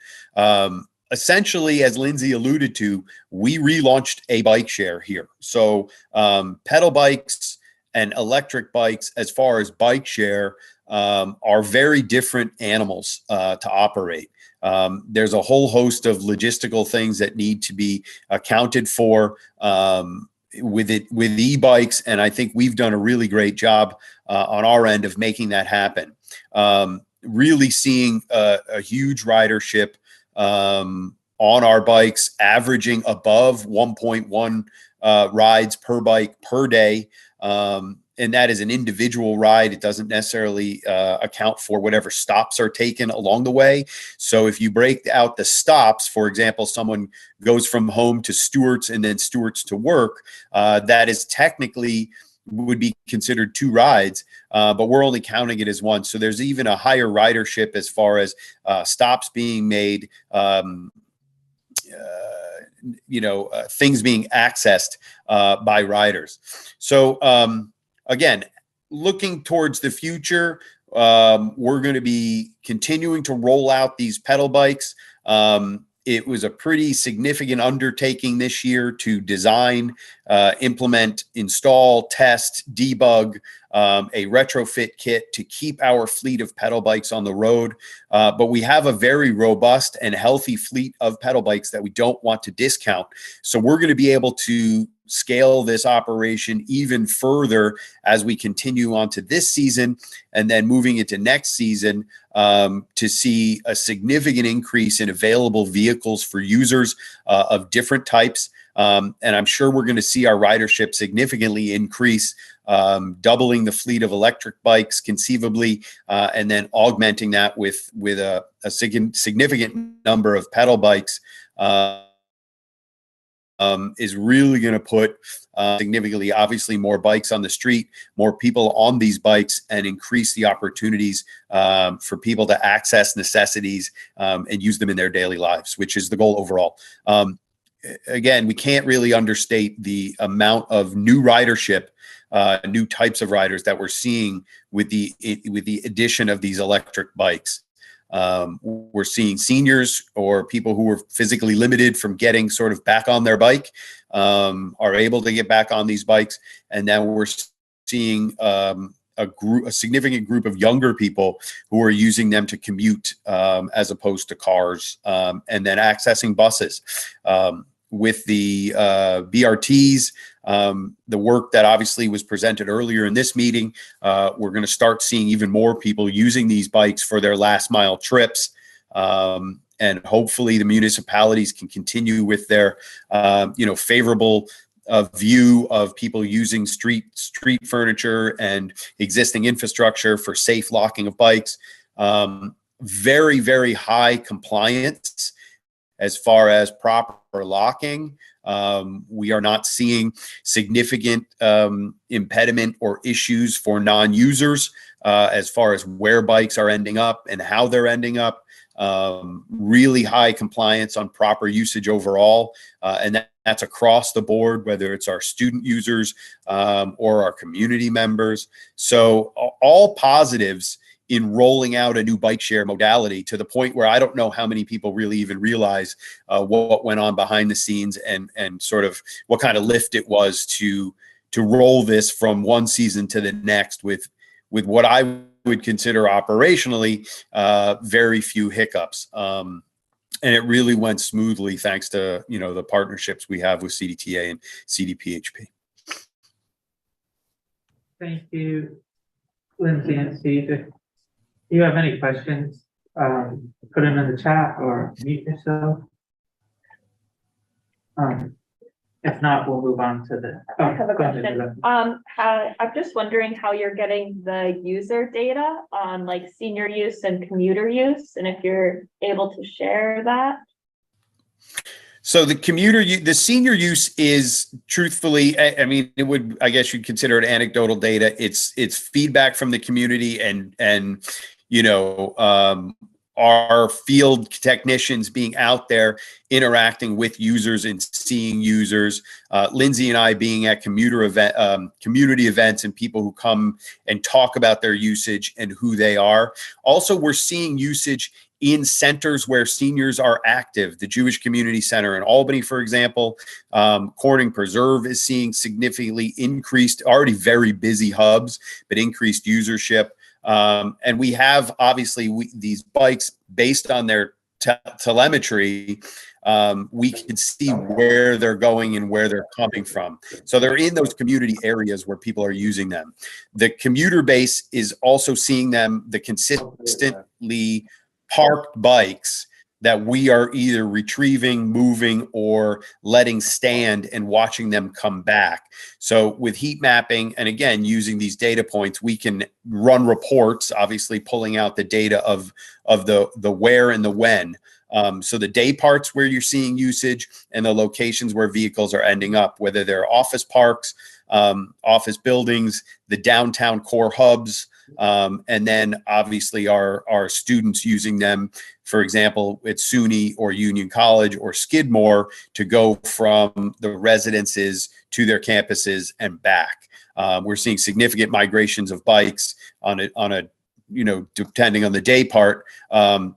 Essentially, as Lindsay alluded to, we relaunched a bike share here. So pedal bikes and electric bikes, as far as bike share, are very different animals to operate. There's a whole host of logistical things that need to be accounted for with e-bikes, and I think we've done a really great job on our end of making that happen. Really seeing a huge ridership on our bikes, averaging above 1.1 rides per bike per day. And that is an individual ride. It doesn't necessarily account for whatever stops are taken along the way. So if you break out the stops, for example, someone goes from home to Stewart's and then Stewart's to work, that is technically would be considered 2 rides, but we're only counting it as 1. So there's even a higher ridership as far as stops being made, things being accessed by riders. So again, looking towards the future, we're going to be continuing to roll out these pedal bikes. It was a pretty significant undertaking this year to design, implement, install, test, debug a retrofit kit to keep our fleet of pedal bikes on the road. But we have a very robust and healthy fleet of pedal bikes that we don't want to discount. So we're going to be able to scale this operation even further as we continue on to this season, and then moving into next season to see a significant increase in available vehicles for users of different types. And I'm sure we're going to see our ridership significantly increase, doubling the fleet of electric bikes conceivably, and then augmenting that with a significant number of pedal bikes. Is really going to put significantly, obviously, more bikes on the street, more people on these bikes, and increase the opportunities for people to access necessities and use them in their daily lives, which is the goal overall. Again, we can't really understate the amount of new ridership, new types of riders that we're seeing with the addition of these electric bikes. We're seeing seniors or people who were physically limited from getting sort of back on their bike are able to get back on these bikes. And then we're seeing a significant group of younger people who are using them to commute as opposed to cars, and then accessing buses. With the BRTs, the work that obviously was presented earlier in this meeting, we're going to start seeing even more people using these bikes for their last mile trips. And hopefully the municipalities can continue with their, favorable view of people using street furniture and existing infrastructure for safe locking of bikes. Very, very high compliance as far as proper locking. We are not seeing significant impediment or issues for non-users as far as where bikes are ending up and how they're ending up. Really high compliance on proper usage overall. And that's across the board, whether it's our student users or our community members. So all positives in rolling out a new bike share modality, to the point where I don't know how many people really even realize what went on behind the scenes and sort of what kind of lift it was to roll this from one season to the next with what I would consider operationally very few hiccups. And it really went smoothly thanks to the partnerships we have with CDTA and CDPHP. Thank you, Lindsay and Steve. If you have any questions, put them in the chat or mute yourself. If not, we'll move on to the. I have a go ahead, question. Rebecca. I'm just wondering how you're getting the user data on like senior use and commuter use, and if you're able to share that. So the senior use is truthfully, I mean, I guess you'd consider it anecdotal data. It's feedback from the community and our field technicians being out there interacting with users and seeing users. Lindsay and I being at community events and people who come and talk about their usage and who they are. Also, we're seeing usage in centers where seniors are active. The Jewish Community Center in Albany, for example, Corning Preserve is seeing significantly increased, already very busy hubs, but increased usership. And we have, obviously, these bikes based on their telemetry. We can see where they're going and where they're coming from. So they're in those community areas where people are using them. The commuter base is also seeing them, the consistently parked bikes that we are either retrieving, moving, or letting stand and watching them come back. So with heat mapping, and again, using these data points, we can run reports, obviously pulling out the data of the where and the when. So the day parts where you're seeing usage and the locations where vehicles are ending up, whether they're office parks, office buildings, the downtown core hubs, and then obviously our students using them, for example, at SUNY or Union College or Skidmore to go from the residences to their campuses and back. We're seeing significant migrations of bikes on a depending on the day part,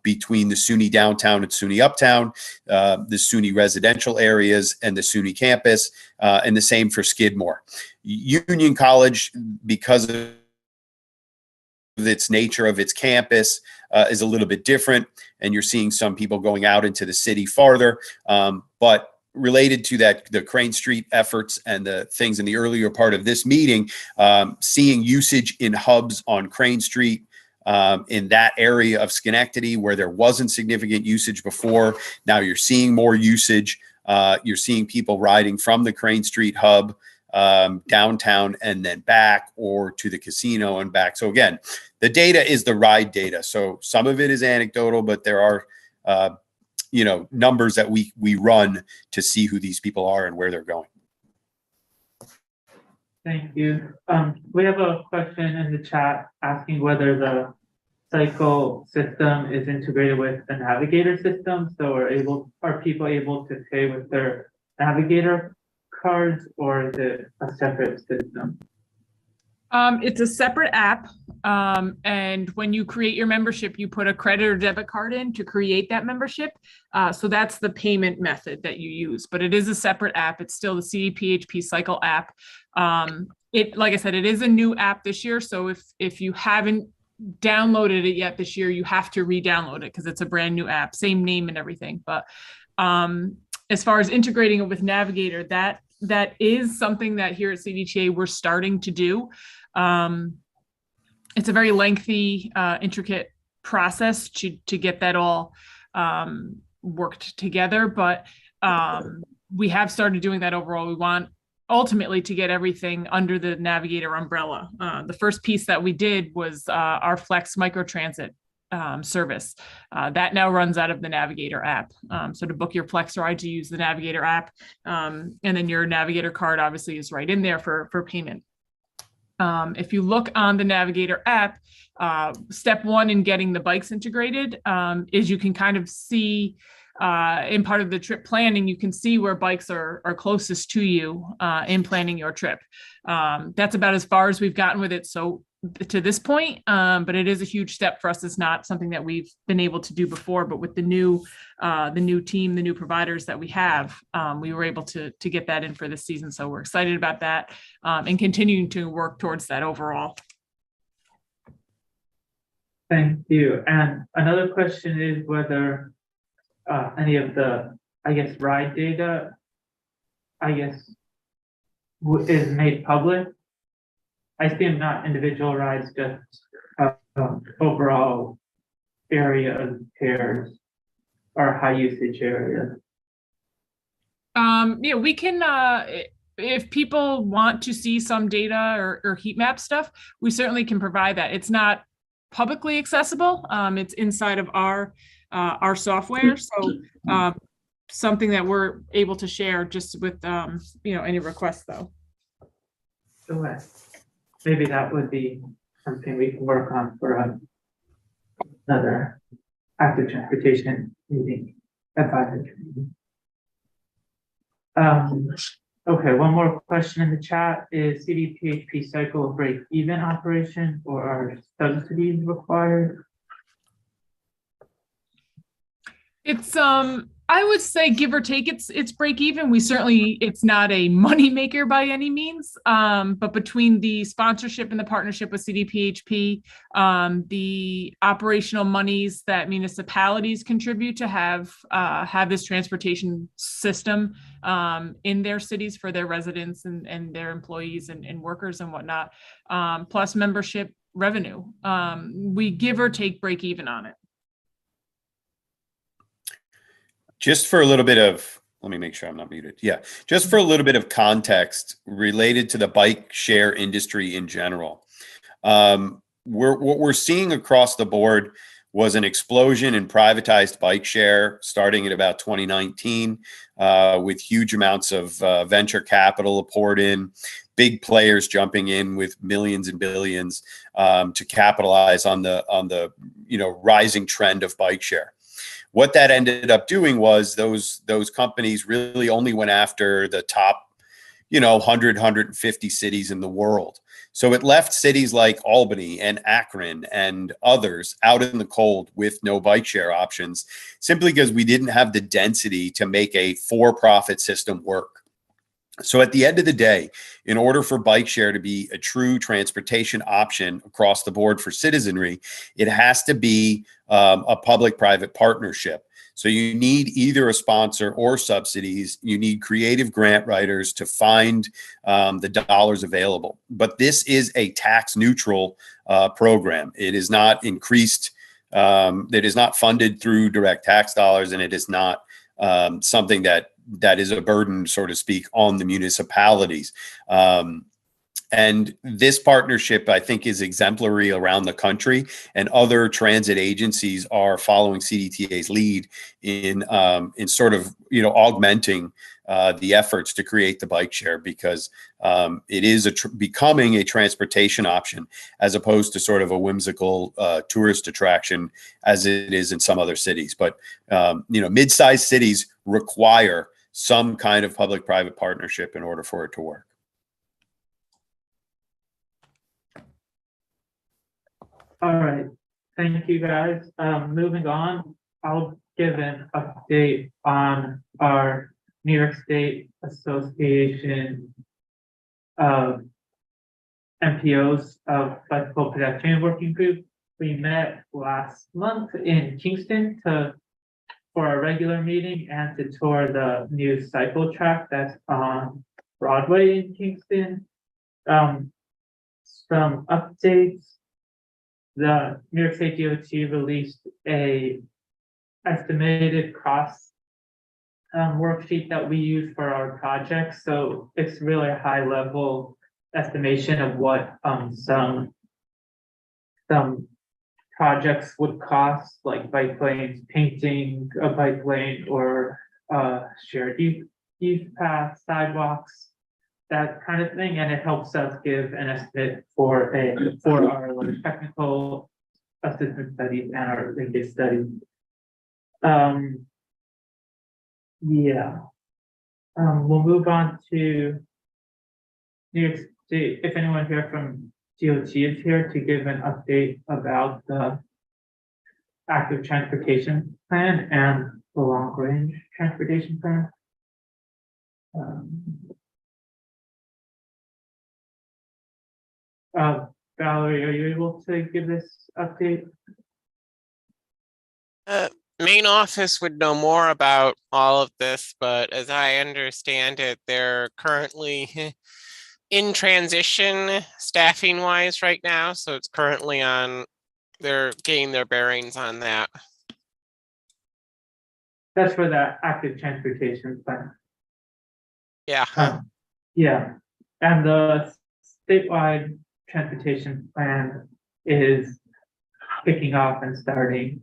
between the SUNY downtown and SUNY uptown, the SUNY residential areas and the SUNY campus, and the same for Skidmore. Union College, because of its nature of its campus, is a little bit different, and you're seeing some people going out into the city farther. But related to that, the Crane Street efforts and the things in the earlier part of this meeting, seeing usage in hubs on Crane Street, in that area of Schenectady where there wasn't significant usage before. Now you're seeing more usage. You're seeing people riding from the Crane Street hub downtown and then back, or to the casino and back. So again, the data is the ride data. So some of it is anecdotal, but there are numbers that we run to see who these people are and where they're going. Thank you. We have a question in the chat asking whether the cycle system is integrated with the Navigator system. So are people able to pay with their Navigator cards, or is it a separate system? It's a separate app. And when you create your membership, you put a credit or debit card in to create that membership. So that's the payment method that you use, but it is a separate app. It's still the CDPHP Cycle app. Like I said, it is a new app this year. So if you haven't downloaded it yet this year, you have to re-download it because it's a brand new app, same name and everything. But as far as integrating it with Navigator, that is something that here at CDTA we're starting to do. It's a very lengthy, intricate process to get that all worked together, but we have started doing that overall. We want ultimately to get everything under the Navigator umbrella. The first piece that we did was our Flex microtransit service that now runs out of the Navigator app. So to book your Flex ride, to use the Navigator app, and then your Navigator card obviously is right in there for payment. If you look on the Navigator app, step one in getting the bikes integrated is you can kind of see in part of the trip planning, you can see where bikes are closest to you in planning your trip. That's about as far as we've gotten with it so to this point, but it is a huge step for us. It's not something that we've been able to do before, but with the new team, the new providers that we have, we were able to get that in for this season. So we're excited about that and continuing to work towards that overall. Thank you. And another question is whether any of the, ride data, is made public. I see them not individual rides, just overall area pairs or high usage areas. Yeah, we can, if people want to see some data or heat map stuff, we certainly can provide that. It's not publicly accessible. It's inside of our software. So something that we're able to share just with, any requests though. Okay. Maybe that would be something we can work on for another active transportation meeting, advisory meeting. Okay, one more question in the chat. Is CDPHP Cycle a break-even operation, or are subsidies required? It's I would say give or take it's break even. It's not a money maker by any means, but between the sponsorship and the partnership with CDPHP, the operational monies that municipalities contribute to have this transportation system in their cities for their residents and their employees and workers and whatnot, plus membership revenue, we give or take break even on it. Just for a little bit of, let me make sure I'm not muted. Yeah, just for a little bit of context related to the bike share industry in general. What we're seeing across the board was an explosion in privatized bike share starting at about 2019, with huge amounts of venture capital poured in, big players jumping in with millions and billions to capitalize on the rising trend of bike share. What that ended up doing was those companies really only went after the top, 150 cities in the world. So it left cities like Albany and Akron and others out in the cold with no bike share options, simply because we didn't have the density to make a for-profit system work. So at the end of the day, in order for bike share to be a true transportation option across the board for citizenry, it has to be a public-private partnership. So you need either a sponsor or subsidies. You need creative grant writers to find the dollars available. But this is a tax neutral program. It is not increased. It is not funded through direct tax dollars, and it is not something that is a burden, so to speak, on the municipalities. And this partnership, I think, is exemplary around the country, and other transit agencies are following CDTA's lead in sort of, augmenting the efforts to create the bike share, because it is becoming a transportation option as opposed to sort of a whimsical tourist attraction as it is in some other cities. But, mid-sized cities require some kind of public-private partnership in order for it to work. All right, thank you guys. Moving on, I'll give an update on our New York State Association of MPOs of Bicycle Pedestrian Working Group. We met last month in Kingston for a regular meeting and to tour the new cycle track that's on Broadway in Kingston. Some updates. The New York State DOT released a estimated cost worksheet that we use for our projects. So it's really a high level estimation of what some projects would cost, like bike lanes, painting a bike lane, or shared use paths, sidewalks, that kind of thing, and it helps us give an estimate for our technical assistance studies and our linkage studies. We'll move on to New York State. If anyone here from DOT is here to give an update about the active transportation plan and the long range transportation plan. Valerie, are you able to give this update? Main office would know more about all of this, but as I understand it, they're currently in transition staffing wise right now. So it's currently they're getting their bearings on that. That's for the active transportation plan. Yeah. Yeah, and the statewide transportation plan is kicking off and starting.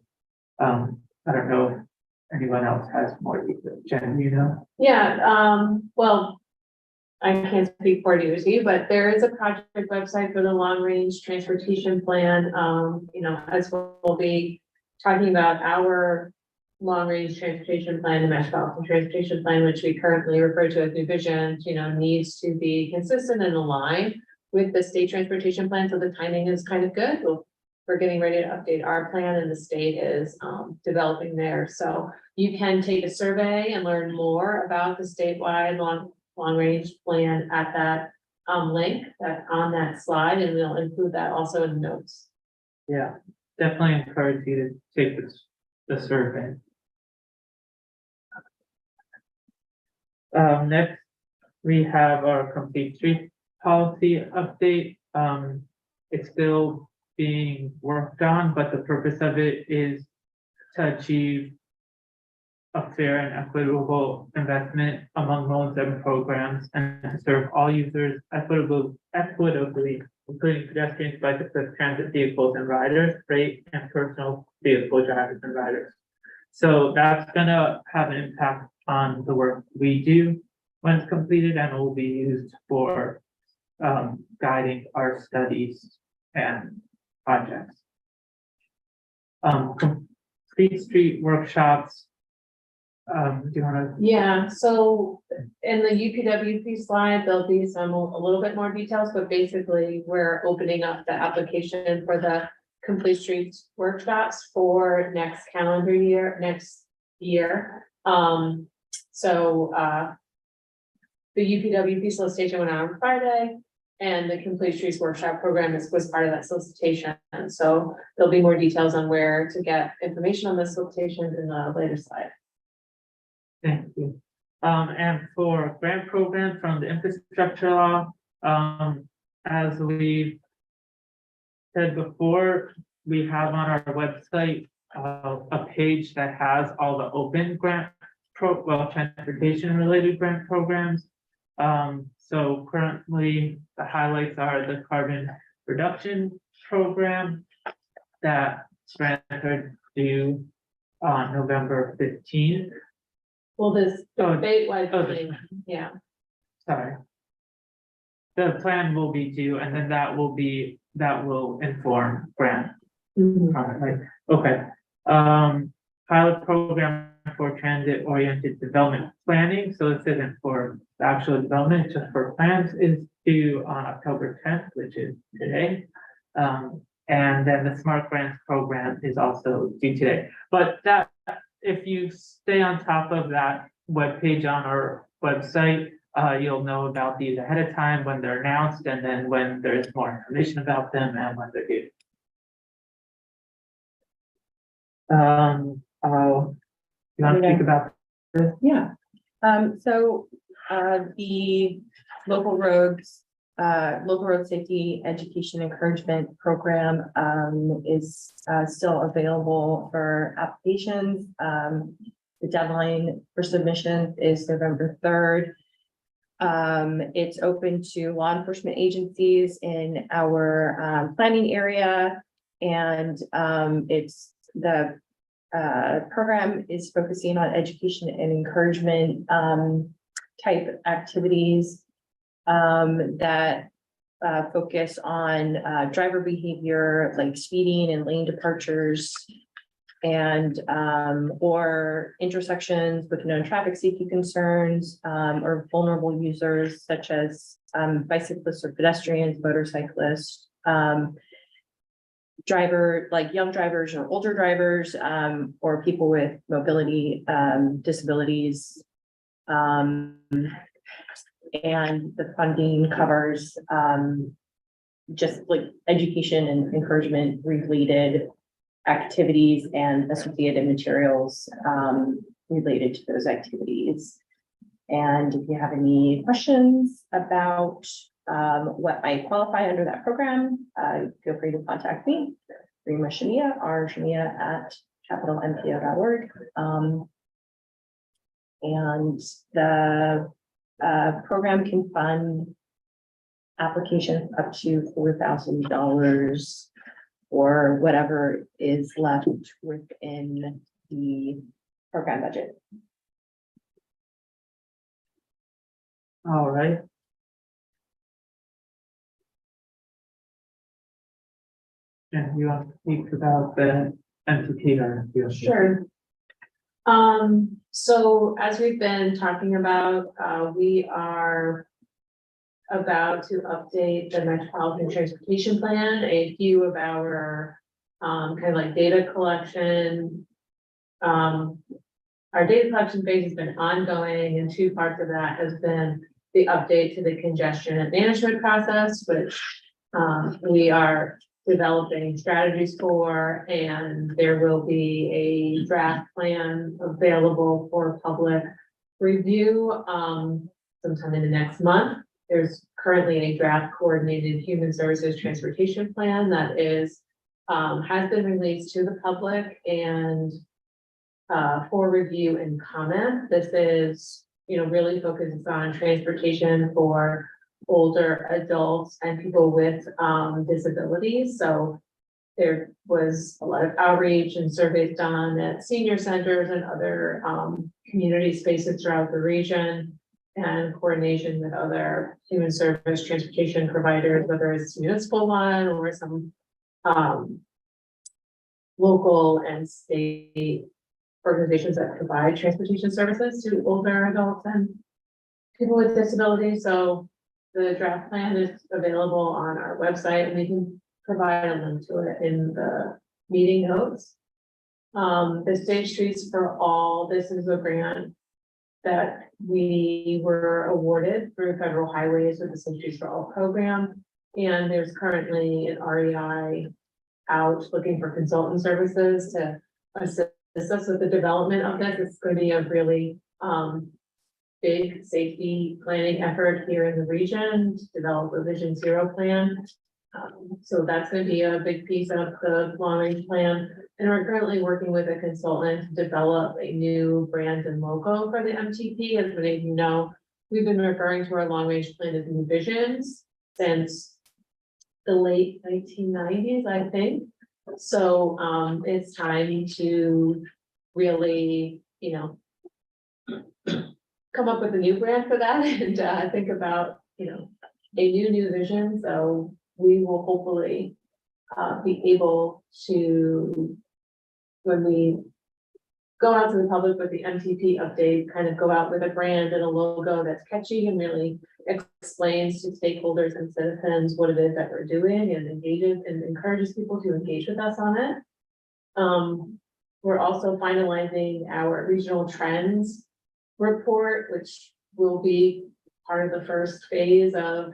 I don't know if anyone else has more detail. Jen, you know? Yeah, well, I can't speak for DOT, but there is a project website for the long range transportation plan. As we'll be talking about our long range transportation plan, the Metropolitan Transportation Plan, which we currently refer to as New Vision, needs to be consistent and aligned with the state transportation plan. So the timing is kind of good. We're getting ready to update our plan, and the state is developing theirs. So you can take a survey and learn more about the statewide long range plan at that link that's on that slide, and we'll include that also in the notes. Yeah, definitely encourage you to take the survey. Next, we have our complete street policy update. It's still being worked on, but the purpose of it is to achieve a fair and equitable investment among loans and programs, and to serve all users equitably, including pedestrians, bicyclists, transit vehicles, and riders, freight and personal vehicle drivers and riders. So that's gonna have an impact on the work we do when it's completed, and will be used for guiding our studies and projects. Complete street workshops Do you wanna? Yeah, so in the UPWP slide, there'll be a little bit more details, but basically we're opening up the application for the Complete Streets workshops for next year. The UPWP solicitation went out on Friday, and the Complete Streets workshop program was part of that solicitation. And so there'll be more details on where to get information on the solicitation in the later slide. Thank you. And for grant program from the infrastructure law, as we said before, we have on our website a page that has all the open grant transportation related grant programs. So currently the highlights are the carbon reduction program that grants are due on November 15th. Well, this Oh, statewide, oh, thing, yeah. Sorry. The plan will be due, and then that will inform grant. Right, okay. Pilot program for transit oriented development planning, so this isn't for the actual development, just for plans, is due on October 10th, which is today. And then the Smart Grants program is also due today, but that, if you stay on top of that webpage on our website, you'll know about these ahead of time when they're announced, and then when there's more information about them and when they're due. You want to speak about? Yeah, so, the local road safety education encouragement program, is, still available for applications. The deadline for submission is November 3rd. It's open to law enforcement agencies in our, planning area, and, the program is focusing on education and encouragement type activities that focus on driver behavior, like speeding and lane departures, and or intersections with known traffic safety concerns, or vulnerable users such as bicyclists or pedestrians, motorcyclists, young drivers or older drivers, or people with mobility disabilities. And the funding covers just like education and encouragement related activities and associated materials related to those activities. And if you have any questions about what might qualify under that program, feel free to contact me, Rima Shamia, or Shamia at capitalmpo.org. And the program can fund applications up to $4,000 or whatever is left within the program budget. All right. And you want to speak about the MTT or? Sure. So as we've been talking about, we are about to update the Metropolitan Transportation Plan. A few of our kind of like data collection. Our data collection phase has been ongoing, and two parts of that has been the update to the congestion and management process, which we are developing strategies for, and there will be a draft plan available for public review sometime in the next month. There's currently a draft coordinated human services transportation plan that is has been released to the public and for review and comment. This is, really focuses on transportation for older adults and people with disabilities. So there was a lot of outreach and surveys done at senior centers and other community spaces throughout the region, and coordination with other human service transportation providers, whether it's municipal one or some local and state organizations that provide transportation services to older adults and people with disabilities. So the draft plan is available on our website, and we can provide a link to it in the meeting notes. The State Streets for All, this is a grant that we were awarded through Federal Highways with the State Streets for All program. And there's currently an REI out looking for consultant services to assist us with the development of this. It's going to be a really big safety planning effort here in the region to develop a Vision Zero plan. So that's going to be a big piece of the long range plan. And we're currently working with a consultant to develop a new brand and logo for the MTP. As many of you know, we've been referring to our long range plan as New Visions since the late 1990s, I think. So it's time to really, come up with a new brand for that and think about, a new vision. So we will hopefully be able to, when we go out to the public with the MTP update, kind of go out with a brand and a logo that's catchy and really explains to stakeholders and citizens what it is that we're doing and engages and encourages people to engage with us on it. We're also finalizing our regional trends report, which will be part of the first phase of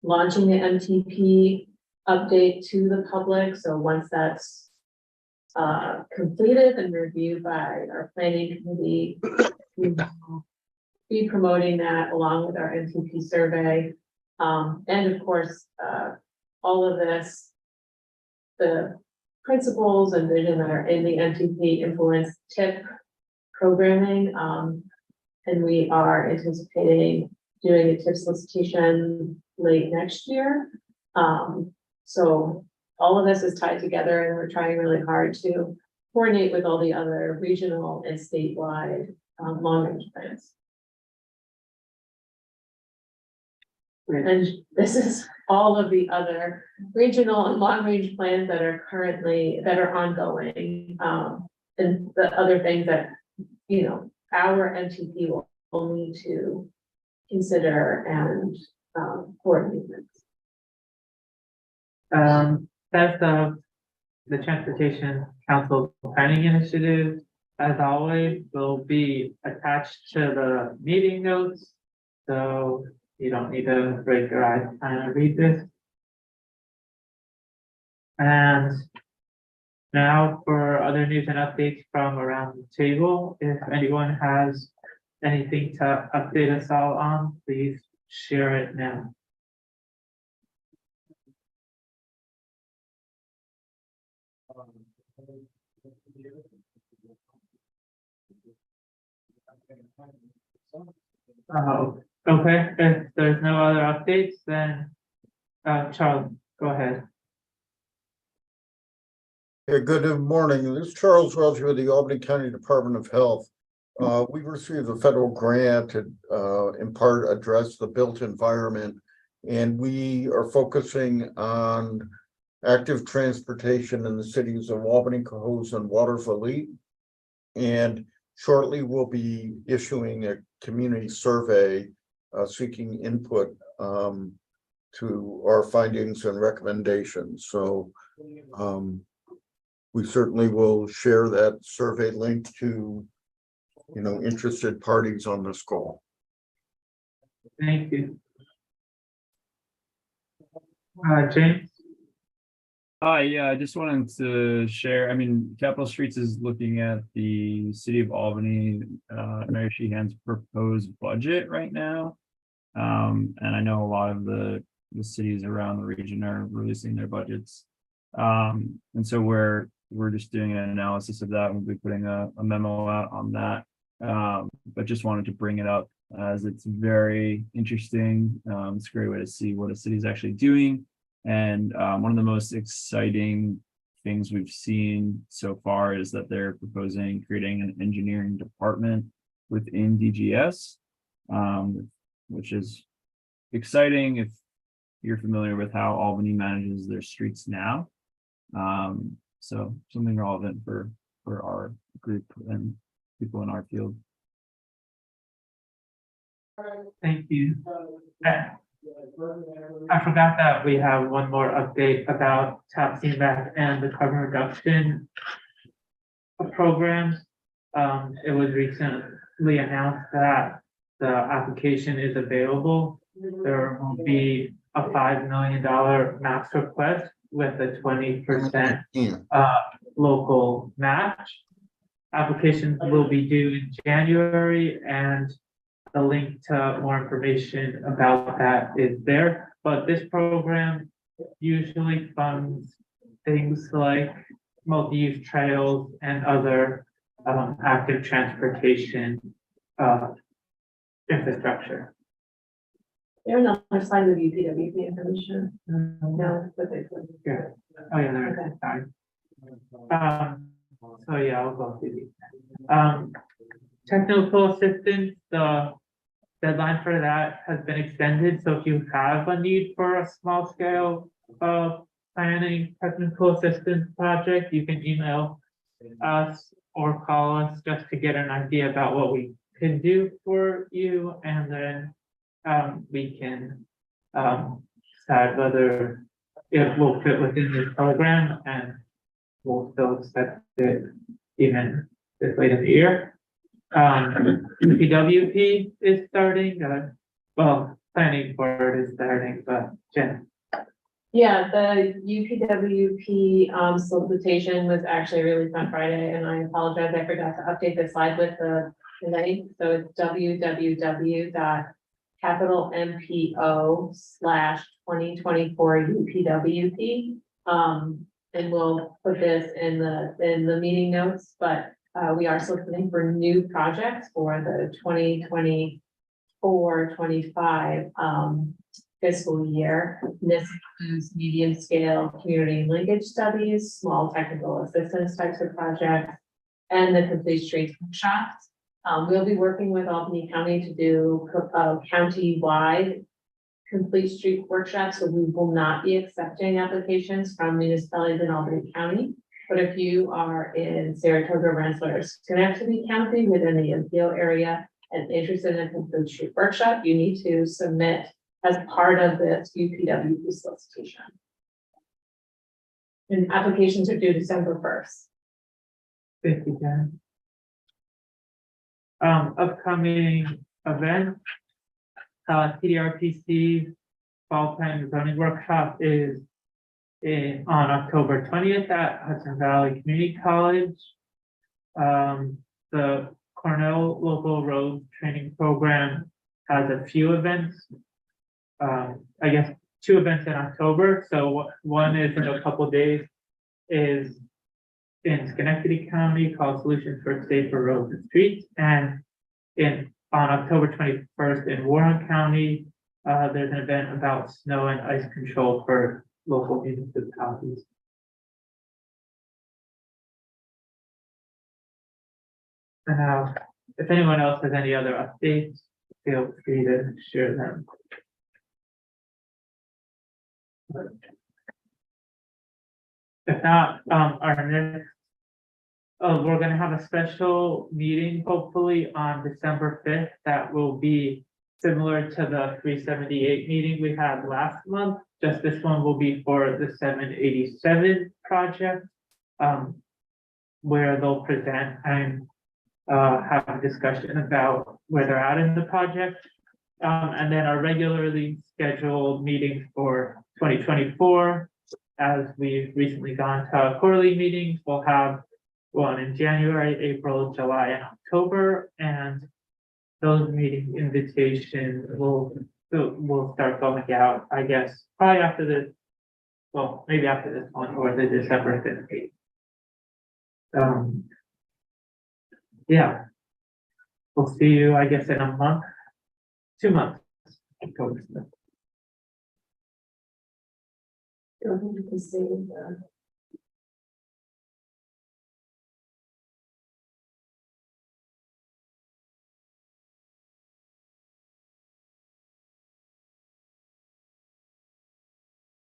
launching the MTP update to the public. So once that's completed and reviewed by our planning committee, we will be promoting that along with our MTP survey. And of course, all of this, the principles and vision that are in the MTP influence TIP programming. And we are anticipating doing a TIP solicitation late next year. So all of this is tied together, and we're trying really hard to coordinate with all the other regional and statewide long range plans. And this is all of the other regional and long range plans that are ongoing. And the other things that, our MTP will need to consider and coordinate with. That's the Transportation Council Planning Initiative, as always, will be attached to the meeting notes. So you don't need to break your eyes trying to read this. And now for other news and updates from around the table, if anyone has anything to update us all on, please share it now. Okay, if there's no other updates, then Charles, go ahead. Hey, good morning. This is Charles Welch with the Albany County Department of Health. We've received a federal grant to in part address the built environment, and we are focusing on active transportation in the cities of Albany, Cohoes, and Waterville. And shortly we'll be issuing a community survey seeking input to our findings and recommendations. So we certainly will share that survey link to interested parties on this call. Thank you. James? Yeah, I just wanted to share, Capital Streets is looking at the City of Albany, Mayor Sheehan's proposed budget right now. And I know a lot of the cities around the region are releasing their budgets. And so we're just doing an analysis of that. We'll be putting a memo out on that. But just wanted to bring it up as it's very interesting. It's a great way to see what a city is actually doing. And one of the most exciting things we've seen so far is that they're proposing creating an engineering department within DGS, which is exciting if you're familiar with how Albany manages their streets now. So something relevant for for our group and people in our field. Thank you. I forgot that we have one more update about top CMAC and the carbon reduction programs. It was recently announced that the application is available. There will be a $5 million max request with a 20% local match. Applications will be due in January, and the link to more information about that is there. But this program usually funds things like multi-use trails and other active transportation infrastructure. They're another slide of UPWP information. No, but they. Yeah. Oh, yeah, there is. Sorry. So yeah, I'll go through these. Technical assistance, the deadline for that has been extended, so if you have a need for a small scale planning technical assistance project, you can email us or call us just to get an idea about what we can do for you, and then we can decide whether it will fit within this program, and we'll still accept it even this late in the year. PWP is starting, well, planning for it is starting, but Jen. Yeah, the UPWP solicitation was actually released on Friday, and I apologize, I forgot to update the slide with the link. So it's www.capitalMPO/2024 UPWP. And we'll put this in the meeting notes, but we are soliciting for new projects for the 2024-25 fiscal year. This includes medium scale community linkage studies, small technical assistance types of projects, and the complete streets workshops. We'll be working with Albany County to do county-wide complete street workshops, so we will not be accepting applications from municipalities in Albany County. But if you are in Saratoga, Rensselaer, Schenectady County within the MPO area and interested in a complete street workshop, you need to submit as part of this UPWP solicitation. And applications are due December 1st. Thank you, Jen. Upcoming events, TDRPC Fall Plan Zoning Workshop is on October 20th at Hudson Valley Community College. The Cornell Local Road Training Program has a few events. I guess 2 events in October. So one is in a couple days is in Schenectady County called Solutions for Safer Roads and Streets, and on October 21st in Warren County, there's an event about snow and ice control for local municipalities. And now, if anyone else has any other updates, feel free to share them. If not, our next, we're gonna have a special meeting hopefully on December 5th that will be similar to the 378 meeting we had last month. Just this one will be for the 787 project, where they'll present and have a discussion about where they're at in the project. And then our regularly scheduled meetings for 2024, as we've recently gone to quarterly meetings, we'll have one in January, April, July, and October, and those meeting invitations will start going out, I guess, probably after this, well, maybe after this one or the December 5th meeting. Yeah, we'll see you, I guess, in a month, 2 months. October 5th. You don't need to save the